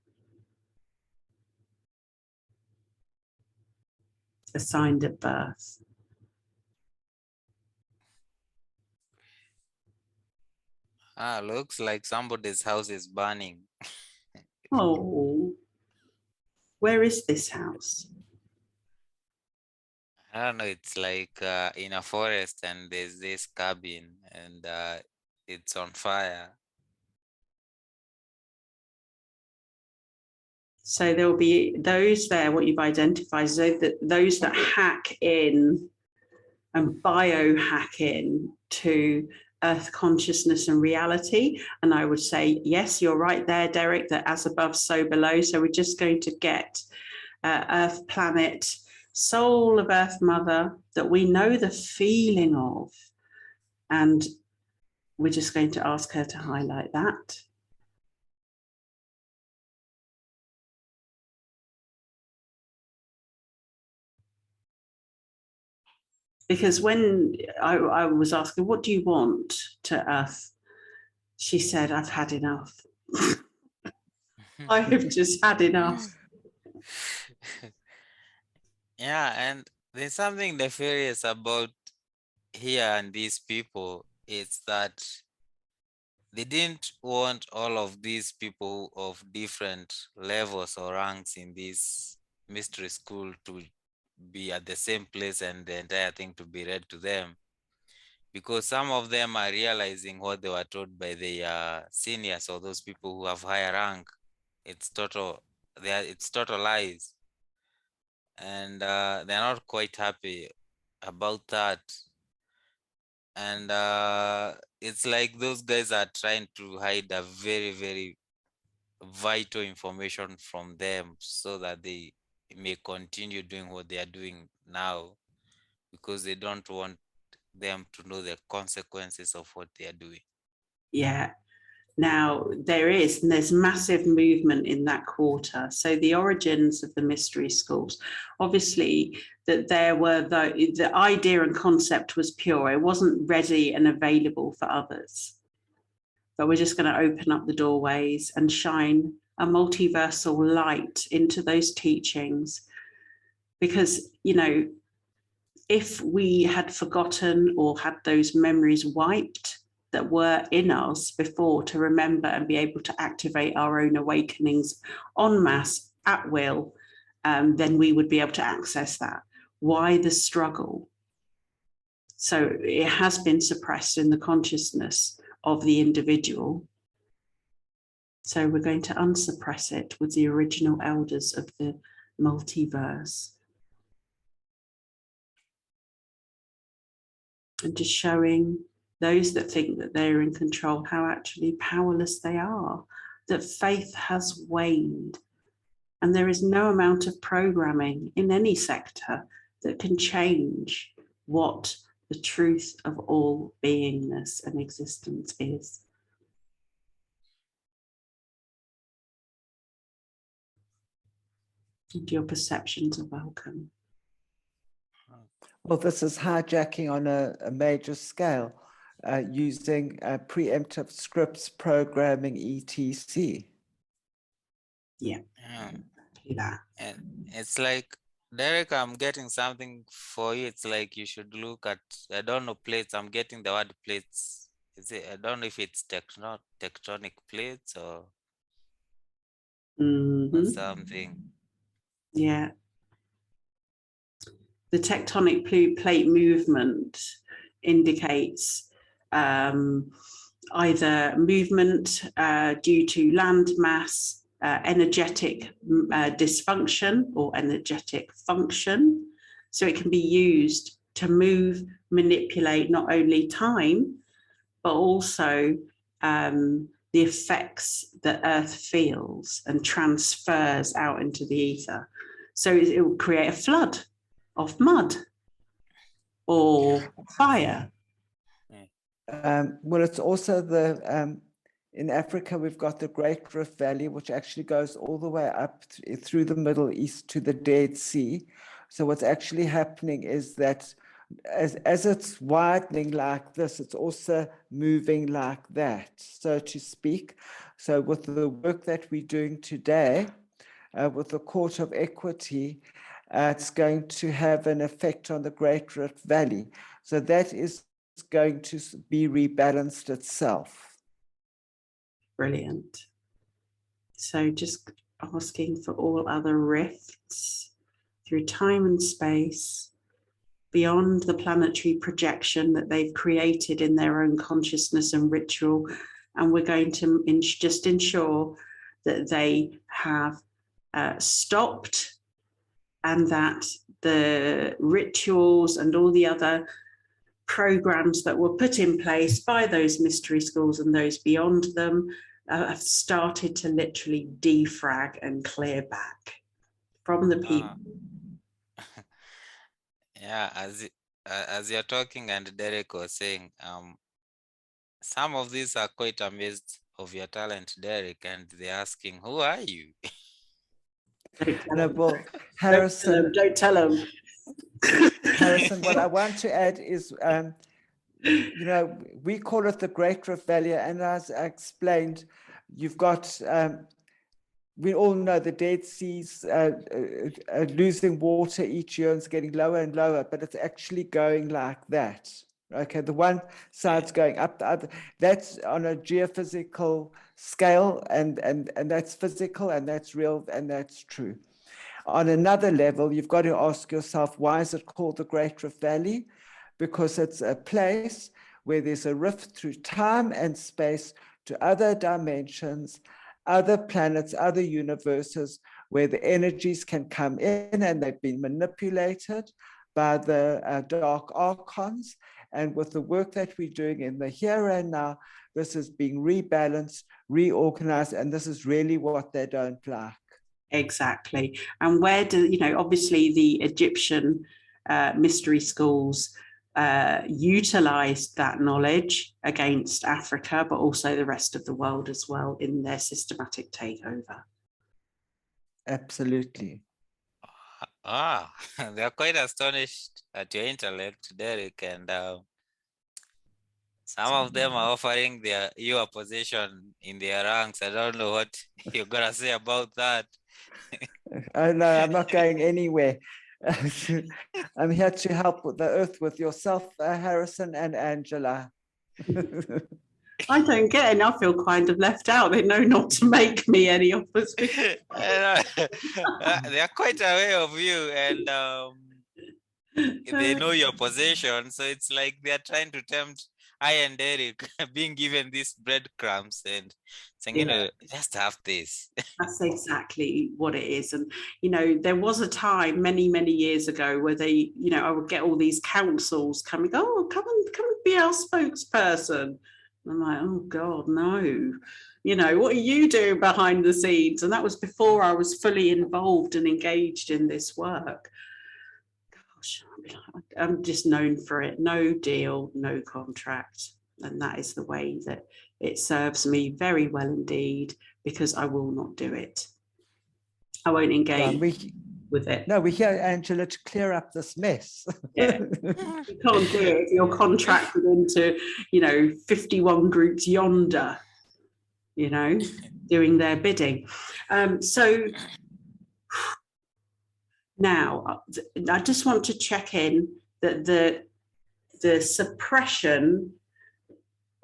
Assigned at birth. Looks like somebody's house is burning. Oh, where is this house? I don't know, it's like in a forest, and there's this cabin, and it's on fire. So there will be those there, what you've identified, so that those that hack in and biohack in to Earth consciousness and reality. And I would say, yes, you're right there, Derek, that as above, so below. So we're just going to get Earth planet, soul of Earth Mother, that we know the feeling of. And we're just going to ask her to highlight that. Because when I was asking, what do you want to Earth? She said, I've had enough. I have just had enough. Yeah, and there's something nefarious about here and these people. It's that they didn't want all of these people of different levels or ranks in this mystery school to be at the same place and the entire thing to be read to them, because some of them are realizing what they were told by their seniors or those people who have higher rank. It's total lies, and they're not quite happy about that. And it's like those guys are trying to hide a very, very vital information from them so that they may continue doing what they are doing now, because they don't want them to know the consequences of what they are doing. Yeah. Now, there's massive movement in that quarter. So the origins of the mystery schools, obviously that there were the idea and concept was pure. It wasn't ready and available for others. But we're just going to open up the doorways and shine a multiversal light into those teachings. Because, if we had forgotten or had those memories wiped, that were in us before, to remember and be able to activate our own awakenings en masse at will, then we would be able to access that. Why the struggle? So it has been suppressed in the consciousness of the individual. So we're going to unsuppress it with the original elders of the multiverse. And just showing those that think that they're in control how actually powerless they are, that faith has waned And there is no amount of programming in any sector that can change what the truth of all beingness and existence is. And your perceptions are welcome. Well, this is hijacking on a major scale, using preemptive scripts, programming, etc. Yeah, exactly that. And it's like, Derek, I'm getting something for you. It's like you should look at, I don't know, plates. I'm getting the word plates. Is it? I don't know if it's tectonic plates or something. Yeah. The tectonic plate movement indicates either movement due to land mass, energetic dysfunction or energetic function. So it can be used to move, manipulate not only time, but also the effects that Earth feels and transfers out into the ether. So it will create a flood of mud or fire. Well, it's also the, in Africa, we've got the Great Rift Valley, which actually goes all the way up through the Middle East to the Dead Sea. So what's actually happening is that as it's widening like this, it's also moving like that, so to speak. So with the work that we're doing today, with the Court of Equity, it's going to have an effect on the Great Rift Valley. So that is going to be rebalanced itself. Brilliant. So just asking for all other rifts through time and space, beyond the planetary projection that they've created in their own consciousness and ritual. And we're going to just ensure that they have stopped, and that the rituals and all the other programs that were put in place by those mystery schools and those beyond them have started to literally defrag and clear back from the people. Yeah, as you're talking and Derek was saying, some of these are quite amazed of your talent, Derek, and they're asking, who are you? No, well, Harrison, don't tell them. Harrison, what I want to add is, you know, we call it the Great Rift Valley, and as I explained, you've got, we all know the Dead Sea's losing water each year and it's getting lower and lower, but it's actually going like that. Okay, the one side's going up, the other. That's on a geophysical scale, and that's physical, and that's real, and that's true. On another level, you've got to ask yourself, why is it called the Great Rift Valley? Because it's a place where there's a rift through time and space to other dimensions, other planets, other universes, where the energies can come in, and they've been manipulated by the dark archons. And with the work that we're doing in the here and now, this is being rebalanced, reorganized, and this is really what they don't like. Exactly. And where do, you know, obviously the Egyptian mystery schools utilized that knowledge against Africa, but also the rest of the world as well in their systematic takeover. Absolutely. They're quite astonished at your intellect, Derek, and some of them are offering your position in their ranks. I don't know what you're gonna say about that. Oh no, I'm not going anywhere. I'm here to help with the earth with yourself, Harrison and Angela. I don't get it. I feel kind of left out. They know not to make me any offers. They are quite aware of you, and they know your position. So it's like they're trying to tempt I and Eric being given these breadcrumbs and saying, you know, just have this. That's exactly what it is. And, you know, there was a time many, many years ago where they, you know, I would get all these councils coming, oh, come and be our spokesperson. I'm like, oh God, no. You know, what are you doing behind the scenes? And that was before I was fully involved and engaged in this work. Gosh, I'm just known for it. No deal, no contract. And that is the way that it serves me very well indeed, because I will not do it. I won't engage with it. No, we're here, Angela, to clear up this mess. Yeah. You can't do it if you're contracted into, you know, 51 groups yonder, you know, doing their bidding. So now I just want to check in that the suppression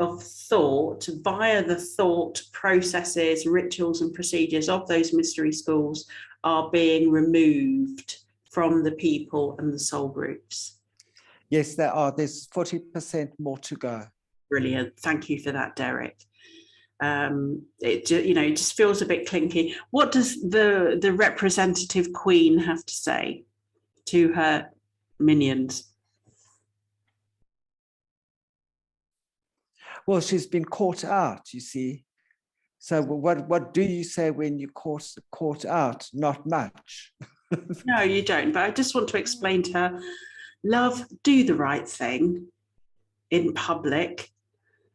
of thought via the thought processes, rituals and procedures of those mystery schools are being removed from the people and the soul groups. Yes, there are. There's 40% more to go. Brilliant. Thank you for that, Derek. It, you know, it just feels a bit clinky. What does the representative queen have to say to her minions? Well, she's been caught out, you see. So what do you say when you caught out? Not much. No, you don't. But I just want to explain to her, love, do the right thing in public.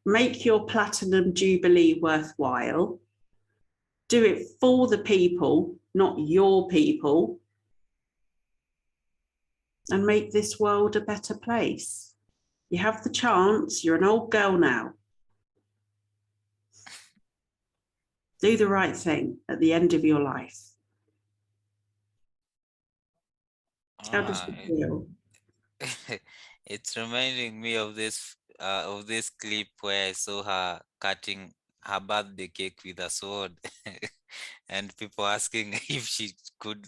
Make your platinum jubilee worthwhile. Do it for the people, not your people. And make this world a better place. You have the chance. You're an old girl now. Do the right thing at the end of your life. How does it feel? It's reminding me of this clip where I saw her cutting her birthday cake with a sword, and people asking if she could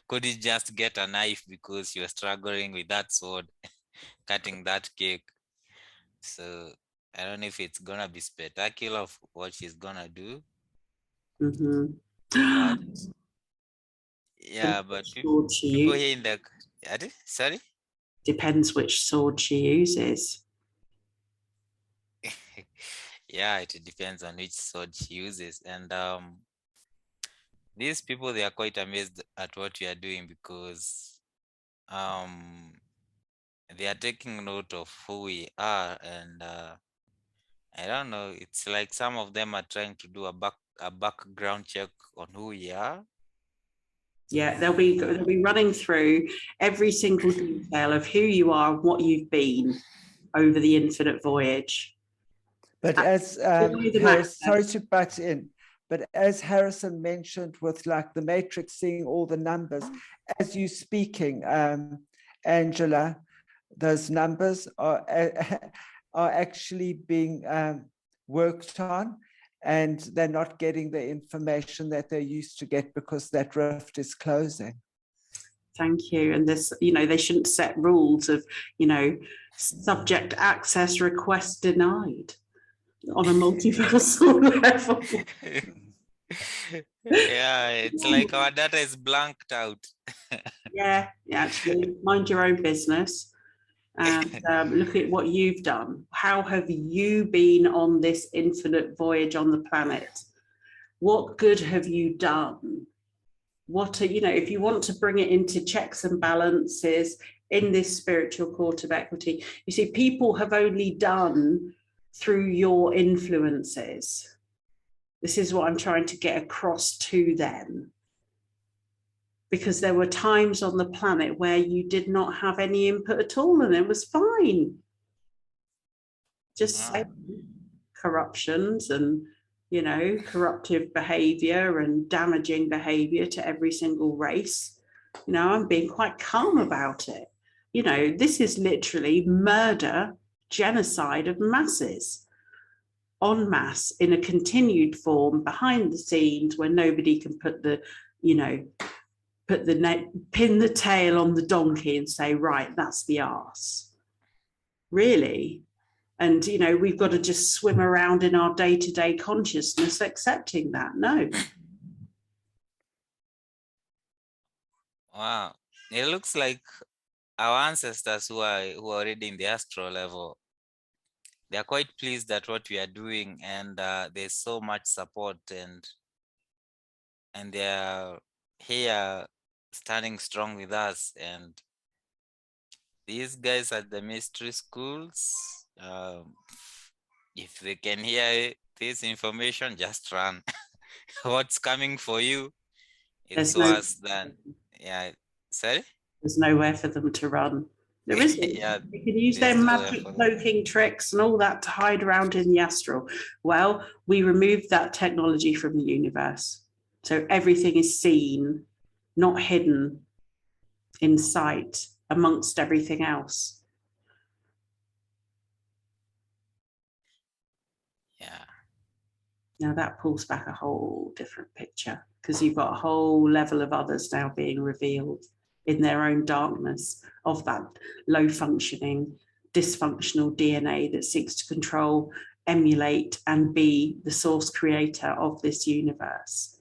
it just get a knife because she was struggling with that sword, cutting that cake. So I don't know if it's gonna be spectacular of what she's gonna do. Mm-hmm. But yeah, but people here in the sorry. Depends which sword she uses. Yeah, it depends on which sword she uses. And these people, they are quite amazed at what we are doing, because they are taking note of who we are. And I don't know, it's like some of them are trying to do a background check on who we are. Yeah, they'll be running through every single detail of who you are and what you've been over the infinite voyage. But as Harris, sorry to butt in, but as Harrison mentioned, with like the matrix seeing all the numbers, as you speaking, Angela, those numbers are actually being worked on, and they're not getting the information that they used to get because that rift is closing. Thank you. And this, you know, they shouldn't set rules of, you know, subject access request denied on a multiversal level. Yeah, it's like our data is blanked out. Yeah, actually, mind your own business. And look at what you've done. How have you been on this infinite voyage on the planet? What good have you done? What are, you know, if you want to bring it into checks and balances in this spiritual court of equity, you see, people have only done through your influences. This is what I'm trying to get across to them. Because there were times on the planet where you did not have any input at all, and it was fine. Just say corruptions and, you know, corruptive behavior and damaging behavior to every single race. You know, I'm being quite calm about it. You know, this is literally murder, genocide of masses, en masse, in a continued form, behind the scenes, where nobody can put the, you know, pin the tail on the donkey and say, right, that's the arse. Really? And, you know, we've got to just swim around in our day-to-day consciousness accepting that. No. Wow. It looks like our ancestors who are already in the astral level, they're quite pleased at what we are doing, and there's so much support, and they're here standing strong with us. And these guys at the mystery schools, if they can hear this information, just run. What's coming for you is worse than, yeah, sorry? There's nowhere for them to run. There isn't. Yeah, you can use their magic cloaking tricks and all that to hide around in the astral. Well, we removed that technology from the universe. So everything is seen, not hidden, in sight amongst everything else. Yeah. Now that pulls back a whole different picture, because you've got a whole level of others now being revealed in their own darkness of that low functioning, dysfunctional DNA that seeks to control, emulate, and be the source creator of this universe.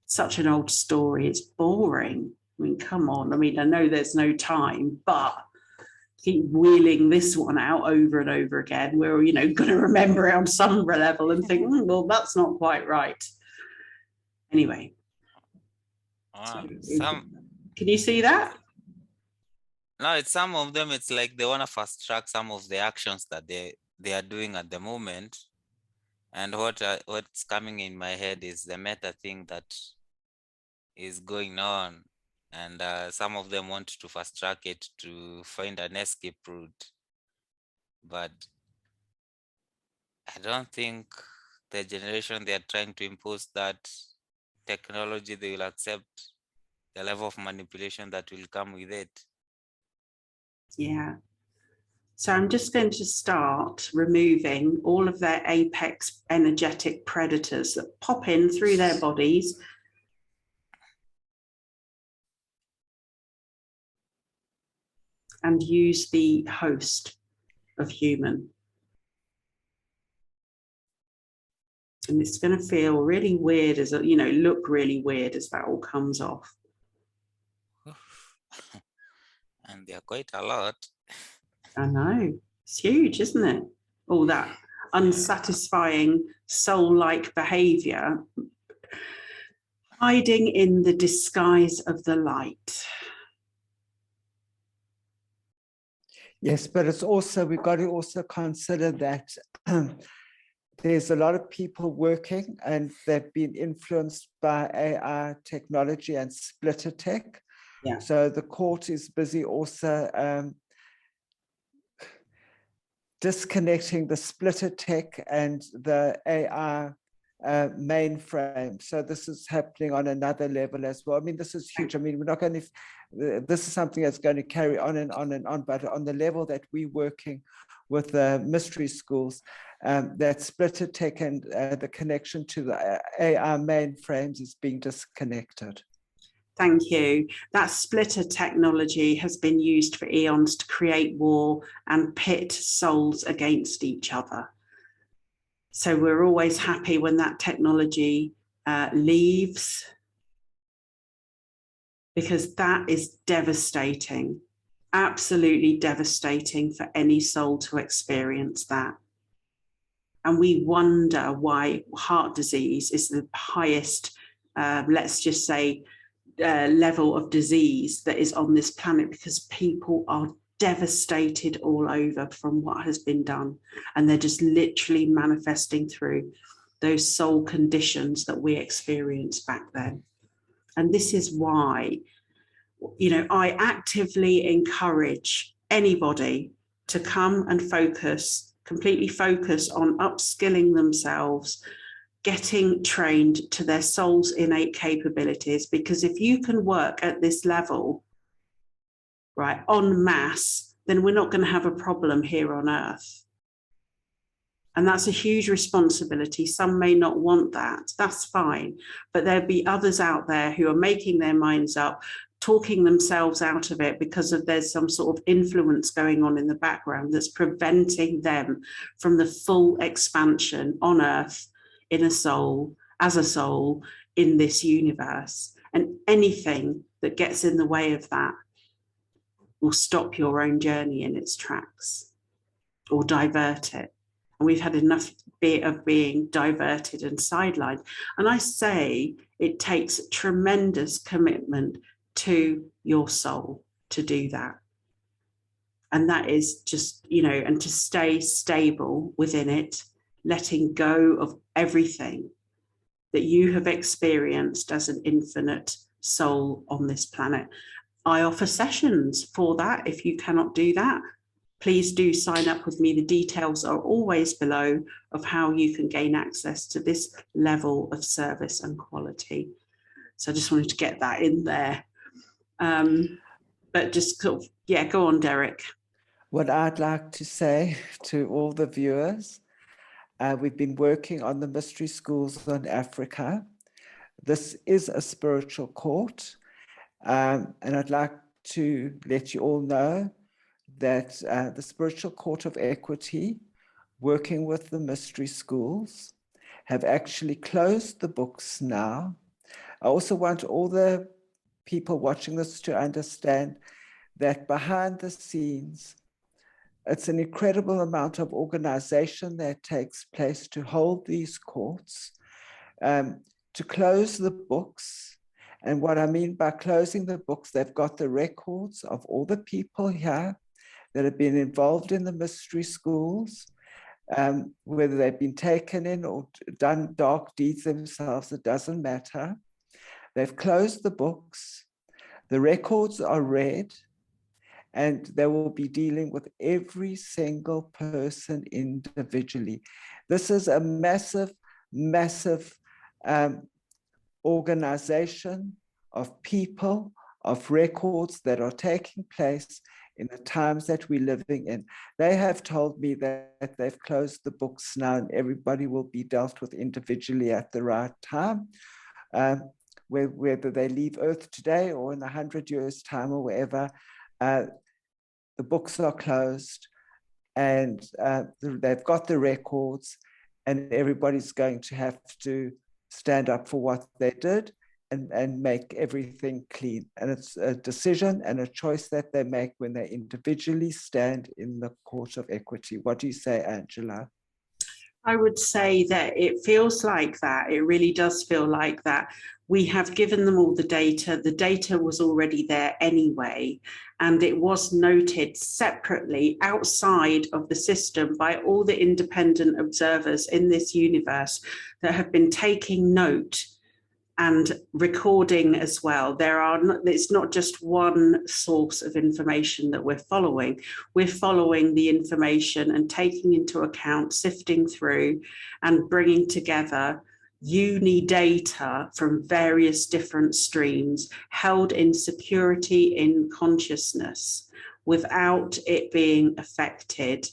Such an old story. It's boring. I mean, come on. I mean, I know there's no time, but keep wheeling this one out over and over again. We're, going to remember it on some level and think, well, that's not quite right. Anyway. Can you see that? No, it's some of them. It's like they want to fast track some of the actions that they are doing at the moment. And what's coming in my head is the meta thing that is going on, and some of them want to fast track it to find an escape route. But I don't think the generation they are trying to impose that technology, they will accept the level of manipulation that will come with it. Yeah. So I'm just going to start removing all of their apex energetic predators that pop in through their bodies. And use the host of human. And it's going to feel really weird as, look really weird as that all comes off. And they're quite a lot. I know. It's huge, isn't it? All that unsatisfying soul-like behavior hiding in the disguise of the light. Yes, but it's also, we've got to also consider that there's a lot of people working and they've been influenced by AI technology and splitter tech. Yeah. So the court is busy also disconnecting the splitter tech and the AI mainframe. So this is happening on another level as well. I mean, this is huge. I mean, we're not going to, this is something that's going to carry on and on and on, but on the level that we're working with the mystery schools, that splitter tech and the connection to the AI mainframes is being disconnected. Thank you. That splitter technology has been used for eons to create war and pit souls against each other. So we're always happy when that technology leaves, because that is devastating, absolutely devastating for any soul to experience that. And we wonder why heart disease is the highest, let's just say, level of disease that is on this planet, because people are devastated all over from what has been done, and they're just literally manifesting through those soul conditions that we experienced back then. And this is why, I actively encourage anybody to come and completely focus on upskilling themselves, getting trained to their soul's innate capabilities, because if you can work at this level, right, en masse, then we're not going to have a problem here on Earth. And that's a huge responsibility. Some may not want that. That's fine. But there'll be others out there who are making their minds up, talking themselves out of it because there's some sort of influence going on in the background that's preventing them from the full expansion on Earth, in a soul, as a soul, in this universe. And anything that gets in the way of that will stop your own journey in its tracks or divert it. And we've had enough bit of being diverted and sidelined. And I say it takes tremendous commitment to your soul to do that. And that is just, you know, and to stay stable within it, letting go of everything that you have experienced as an infinite soul on this planet. I offer sessions for that. If you cannot do that, please do sign up with me. The details are always below of how you can gain access to this level of service and quality. So I just wanted to get that in there. But just sort of, yeah, go on, Derek. What I'd like to say to all the viewers, we've been working on the mystery schools on Africa. This is a spiritual court. And I'd like to let you all know that the Spiritual Court of Equity, working with the mystery schools, have actually closed the books now. I also want all the people watching this to understand that behind the scenes, it's an incredible amount of organization that takes place to hold these courts, to close the books. And what I mean by closing the books, they've got the records of all the people here that have been involved in the mystery schools, whether they've been taken in or done dark deeds themselves, it doesn't matter. They've closed the books, the records are read, and they will be dealing with every single person individually. This is a massive, massive organization of people, of records that are taking place in the times that we're living in. They have told me that they've closed the books now and everybody will be dealt with individually at the right time. Whether they leave Earth today or in 100 years' time or wherever, the books are closed and they've got the records, and everybody's going to have to stand up for what they did and make everything clean. And it's a decision and a choice that they make when they individually stand in the court of equity. What do you say, Angela? I would say that it feels like that. It really does feel like that. We have given them all the data. The data was already there anyway, and it was noted separately outside of the system by all the independent observers in this universe that have been taking note and recording as well. It's not just one source of information that we're following. We're following the information and taking into account, sifting through and bringing together data from various different streams held in security in consciousness without it being affected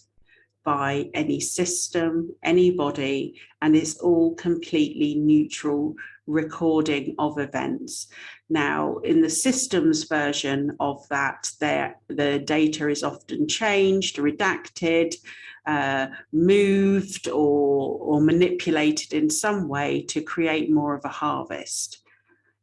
by any system, anybody, and it's all completely neutral recording of events. Now, in the systems version of that, the data is often changed, redacted, moved, or manipulated in some way to create more of a harvest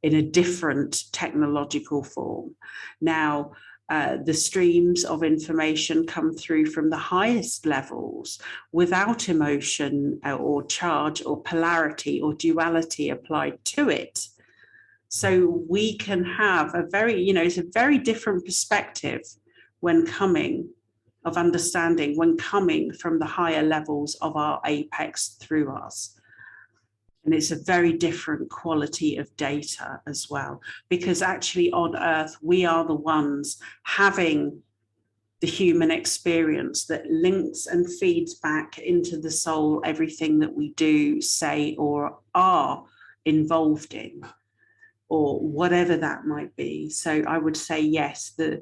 in a different technological form. Now, the streams of information come through from the highest levels without emotion or charge or polarity or duality applied to it. So we can have a very, it's a very different perspective when coming of understanding, when coming from the higher levels of our apex through us. And it's a very different quality of data as well, because actually on Earth, we are the ones having the human experience that links and feeds back into the soul everything that we do, say, or are involved in, or whatever that might be. So I would say yes, the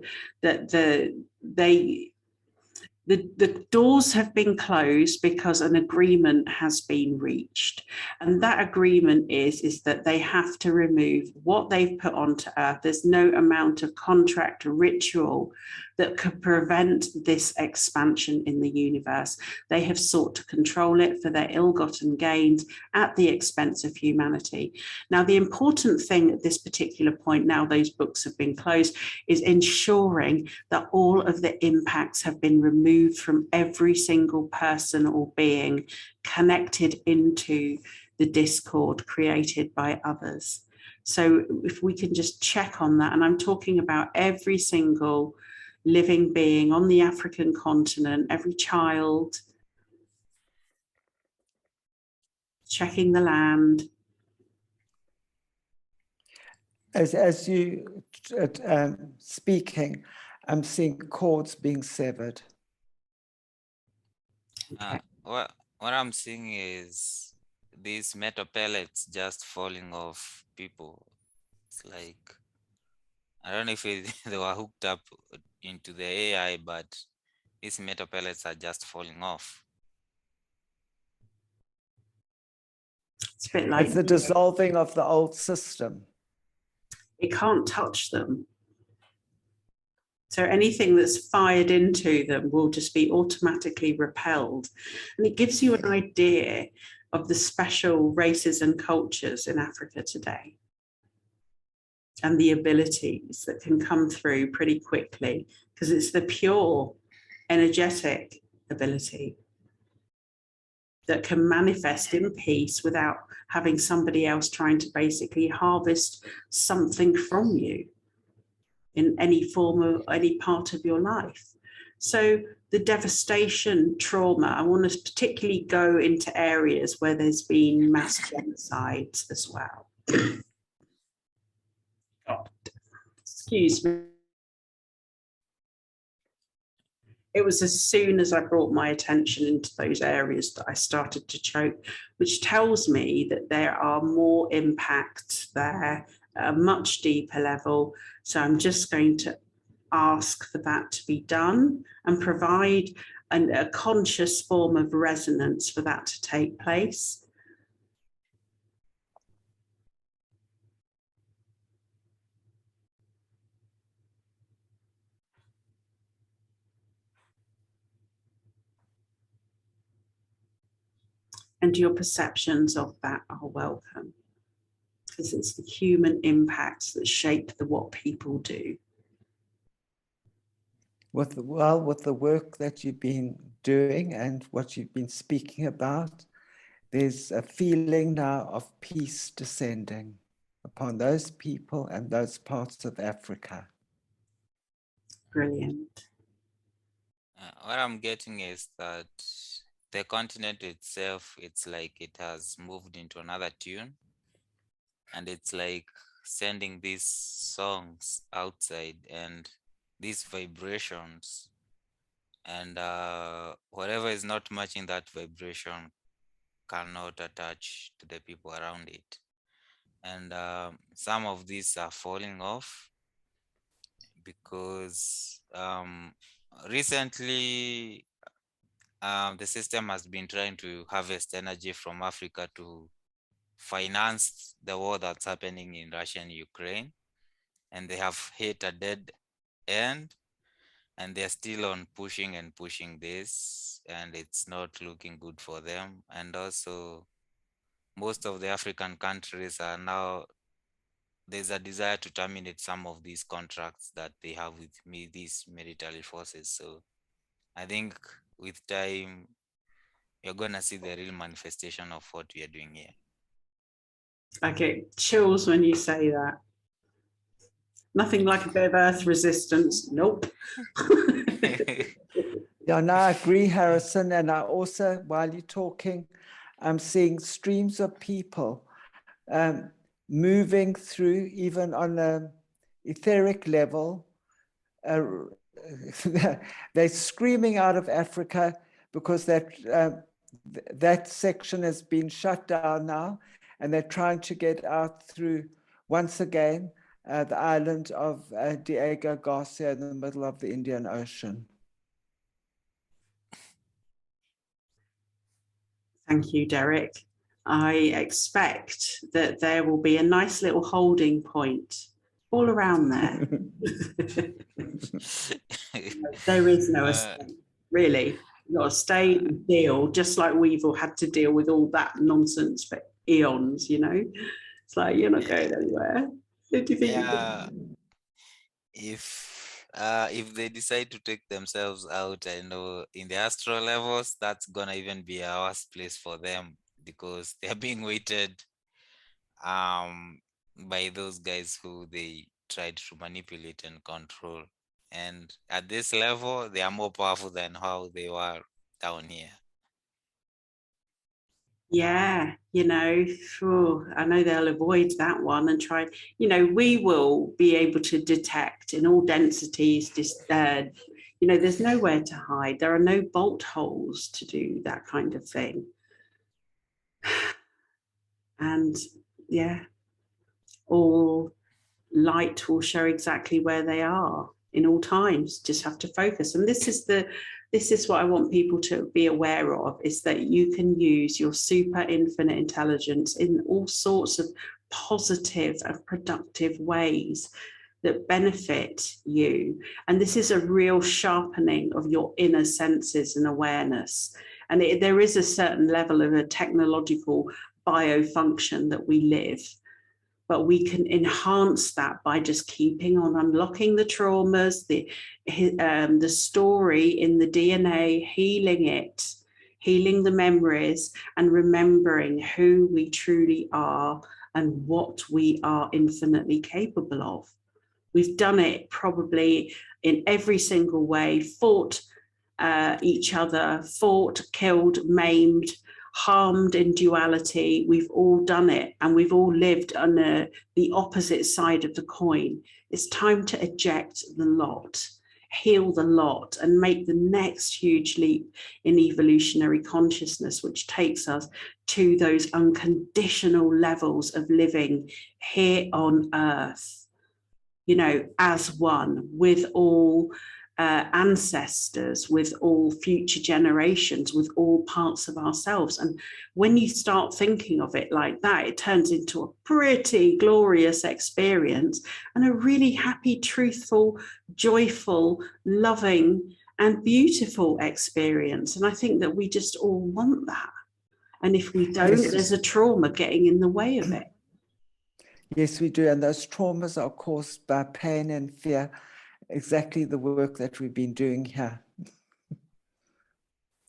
doors have been closed because an agreement has been reached. And that agreement is that they have to remove what they've put onto Earth. There's no amount of contract or ritual that could prevent this expansion in the universe. They have sought to control it for their ill-gotten gains at the expense of humanity. Now, the important thing at this particular point, now those books have been closed, is ensuring that all of the impacts have been removed from every single person or being connected into the discord created by others. So if we can just check on that, and I'm talking about every single living being on the African continent, every child, checking the land. As you speaking, I'm seeing cords being severed. What I'm seeing is these metal pellets just falling off people. It's like, I don't know if they were hooked up into the AI, but these metal pellets are just falling off. It's a bit like It's the dissolving of the old system. it can't touch them. So anything that's fired into them will just be automatically repelled. And it gives you an idea of the special races and cultures in Africa today, and the abilities that can come through pretty quickly, because it's the pure energetic ability that can manifest in peace without having somebody else trying to basically harvest something from you in any form of any part of your life. So the devastation, trauma, I want to particularly go into areas where there's been mass genocides as well. Oh, excuse me. It was as soon as I brought my attention into those areas that I started to choke, which tells me that there are more impacts there at a much deeper level. So I'm just going to ask for that to be done and provide a conscious form of resonance for that to take place. And your perceptions of that are welcome, because it's the human impacts that shape what people do. With the work that you've been doing and what you've been speaking about, there's a feeling now of peace descending upon those people and those parts of Africa. Brilliant. What I'm getting is that the continent itself, it's like it has moved into another tune, and it's like sending these songs outside and these vibrations, and whatever is not matching that vibration cannot attach to the people around it. And some of these are falling off because recently the system has been trying to harvest energy from Africa to finance the war that's happening in Russia and Ukraine, and they have hit a dead end, and they're still on pushing and pushing this, and it's not looking good for them. And also most of the African countries are now, there's a desire to terminate some of these contracts that they have with these military forces. So I think with time, you're going to see the real manifestation of what we are doing here. I get chills when you say that. Nothing like a bit of earth resistance. Nope. Yeah, no, I agree, Harrison. And I also, while you're talking, I'm seeing streams of people moving through, even on an etheric level. They're screaming out of Africa because that section has been shut down now, and they're trying to get out through, once again, the island of Diego Garcia in the middle of the Indian Ocean. Thank you, Derek. I expect that there will be a nice little holding point all around there. There is no escape, really. You've got to stay and deal, just like we've all had to deal with all that nonsense for eons, you know. It's like, you're not going anywhere. Who do you think? Yeah, if they decide to take themselves out, I know in the astral levels, that's gonna even be a worse place for them, because they're being weighted by those guys who they tried to manipulate and control. And at this level, they are more powerful than how they were down here. Yeah, you know, I know they'll avoid that one and try, you know, we will be able to detect in all densities, you know, there's nowhere to hide. There are no bolt holes to do that kind of thing. And yeah, all light will show exactly where they are in all times. Just have to focus. And this is what I want people to be aware of, is that you can use your super infinite intelligence in all sorts of positive and productive ways that benefit you. And this is a real sharpening of your inner senses and awareness. And there is a certain level of a technological biofunction that we live, but we can enhance that by just keeping on unlocking the traumas, the story in the DNA, healing it, healing the memories, and remembering who we truly are and what we are infinitely capable of. We've done it probably in every single way, fought each other, fought, killed, maimed, harmed in duality. We've all done it, and we've all lived on the opposite side of the coin. It's time to eject the lot, heal the lot, and make the next huge leap in evolutionary consciousness, which takes us to those unconditional levels of living here on earth, you know, as one with all ancestors, with all future generations, with all parts of ourselves. And when you start thinking of it like that, it turns into a pretty glorious experience and a really happy, truthful, joyful, loving, and beautiful experience. And I think that we just all want that. And if we don't, Yes. there's a trauma getting in the way of it. Yes, we do. And those traumas are caused by pain and fear. Exactly the work that we've been doing here.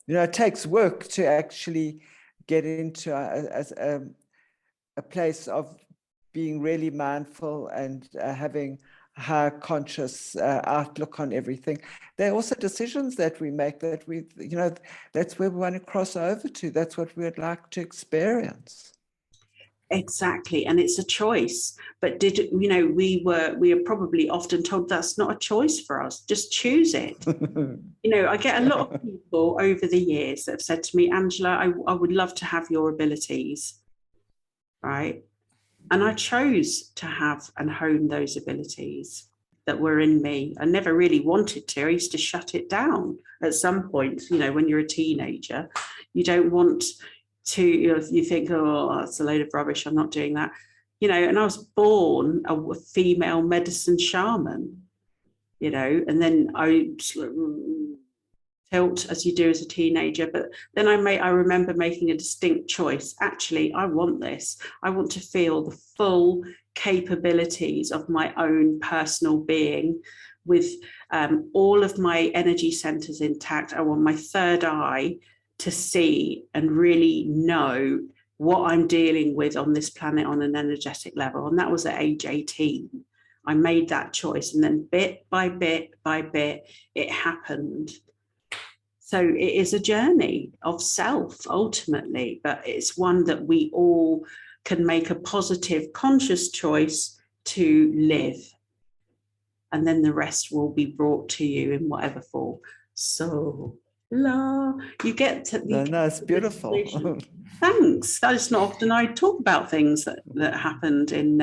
You know, it takes work to actually get into a place of being really mindful and having a high conscious outlook on everything. There are also decisions that we make that we, you know, that's where we want to cross over to. That's what we would like to experience. Exactly. And it's a choice. But we are probably often told that's not a choice for us. Just choose it. You know, I get a lot of people over the years that have said to me, Angela, I would love to have your abilities. Right. And I chose to have and hone those abilities that were in me. I never really wanted to. I used to shut it down at some point. You know, when you're a teenager, you don't want to, you think, oh, that's a load of rubbish, I'm not doing that, you know. And I was born a female medicine shaman, you know, and then I tilt as you do as a teenager. But then I remember making a distinct choice. Actually, I want this. I want to feel the full capabilities of my own personal being, with all of my energy centers intact. I want my third eye to see and really know what I'm dealing with on this planet on an energetic level. And that was at age 18. I made that choice, and then bit by bit by bit, it happened. So it is a journey of self ultimately, but it's one that we all can make a positive, conscious choice to live. And then the rest will be brought to you in whatever form. So you get to no, it's beautiful. Thanks. That's not often I talk about things that happened in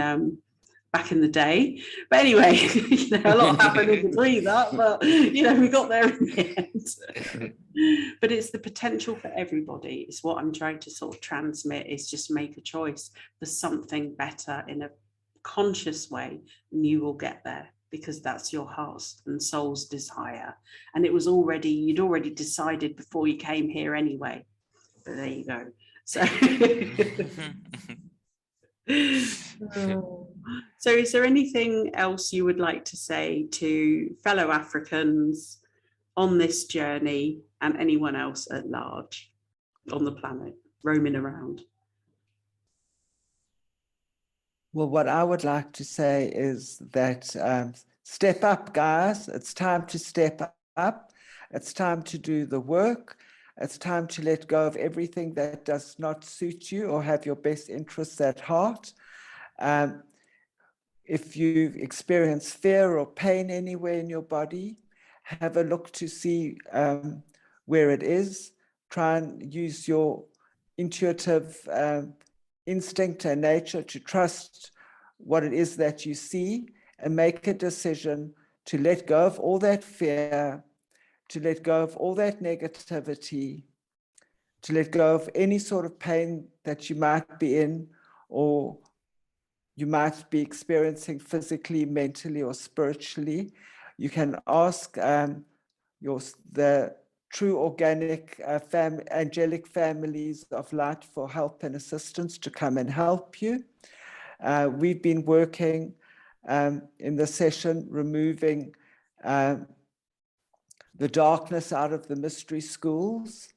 back in the day, but anyway, you know, a lot happened in between that, but you know, we got there in the end. But it's the potential for everybody. It's what I'm trying to sort of transmit, is just make a choice for something better in a conscious way, and you will get there, because that's your heart's and soul's desire. And it was already, you'd already decided before you came here anyway. But there you go. So, so is there anything else you would like to say to fellow Africans on this journey, and anyone else at large on the planet roaming around? Well, what I would like to say is that step up, guys. It's time to step up. It's time to do the work. It's time to let go of everything that does not suit you or have your best interests at heart. If you experience fear or pain anywhere in your body, have a look to see where it is. Try and use your intuitive instinct and nature to trust what it is that you see, and make a decision to let go of all that fear, to let go of all that negativity, to let go of any sort of pain that you might be in, or you might be experiencing physically, mentally, or spiritually. You can ask the true organic angelic families of light for help and assistance to come and help you. We've been working in the session, removing the darkness out of the mystery schools,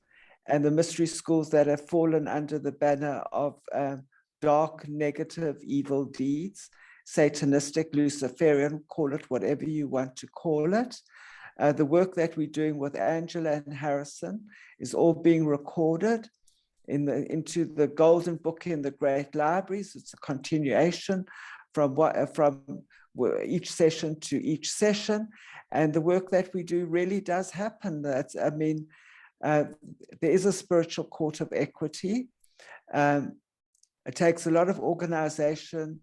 and the mystery schools that have fallen under the banner of dark, negative, evil deeds, satanistic, Luciferian, call it whatever you want to call it. The work that we're doing with Angela and Harrison is all being recorded into the Golden Book in the Great Libraries. It's a continuation from each session to each session. And the work that we do really does happen. There is a spiritual court of equity. It takes a lot of organization.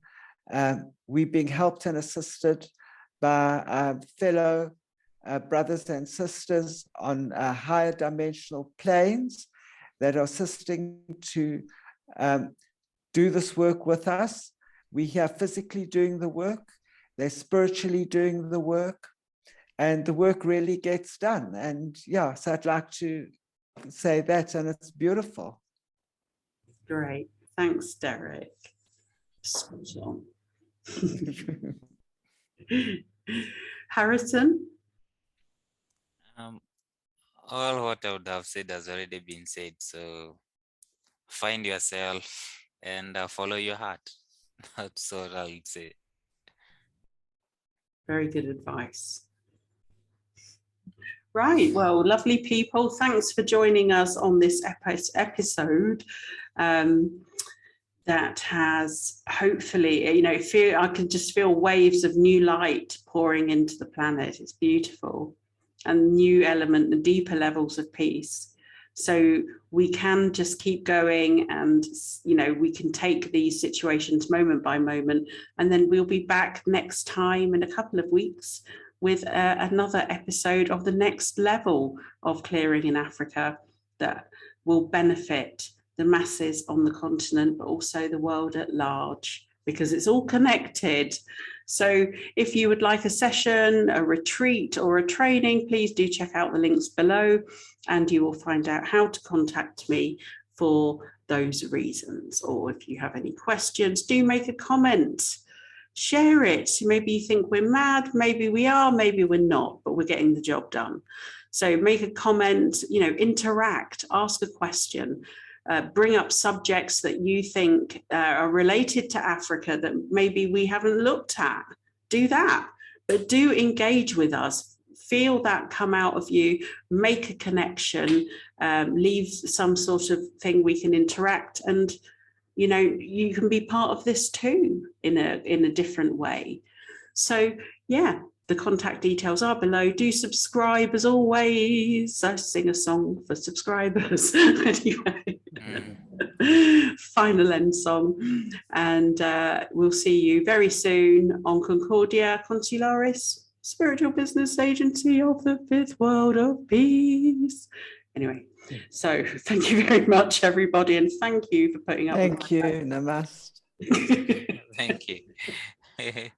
We're being helped and assisted by fellow brothers and sisters on higher dimensional planes that are assisting to do this work with us. We're here physically doing the work. They're spiritually doing the work. And the work really gets done. And yeah, so I'd like to say that, and it's beautiful. Great. Thanks, Derek. Switch on. Harrison? All what I would have said has already been said. So find yourself and follow your heart. That's what I would say. Very good advice. Right, well, lovely people, thanks for joining us on this episode that has hopefully, I can just feel waves of new light pouring into the planet. It's beautiful, and new element, the deeper levels of peace. So we can just keep going, and we can take these situations moment by moment, and then we'll be back next time in a couple of weeks with another episode of the next level of clearing in Africa that will benefit the masses on the continent, but also the world at large, because it's all connected. So if you would like a session, a retreat, or a training, please do check out the links below, and you will find out how to contact me for those reasons. Or if you have any questions, do make a comment. Share it. Maybe you think we're mad, maybe we are, maybe we're not, but we're getting the job done. So make a comment, interact, ask a question, bring up subjects that you think are related to Africa that maybe we haven't looked at. Do that, but do engage with us. Feel that come out of you, make a connection, leave some sort of thing we can interact, and you can be part of this too in a different way. So yeah, the contact details are below. Do subscribe as always. I sing a song for subscribers. Anyway, final end song. And we'll see you very soon on Concordia Consularis, Spiritual Business Agency of the Fifth World of Peace. Anyway, so thank you very much, everybody, and thank you for putting up with Thank you, Namaste. Thank you.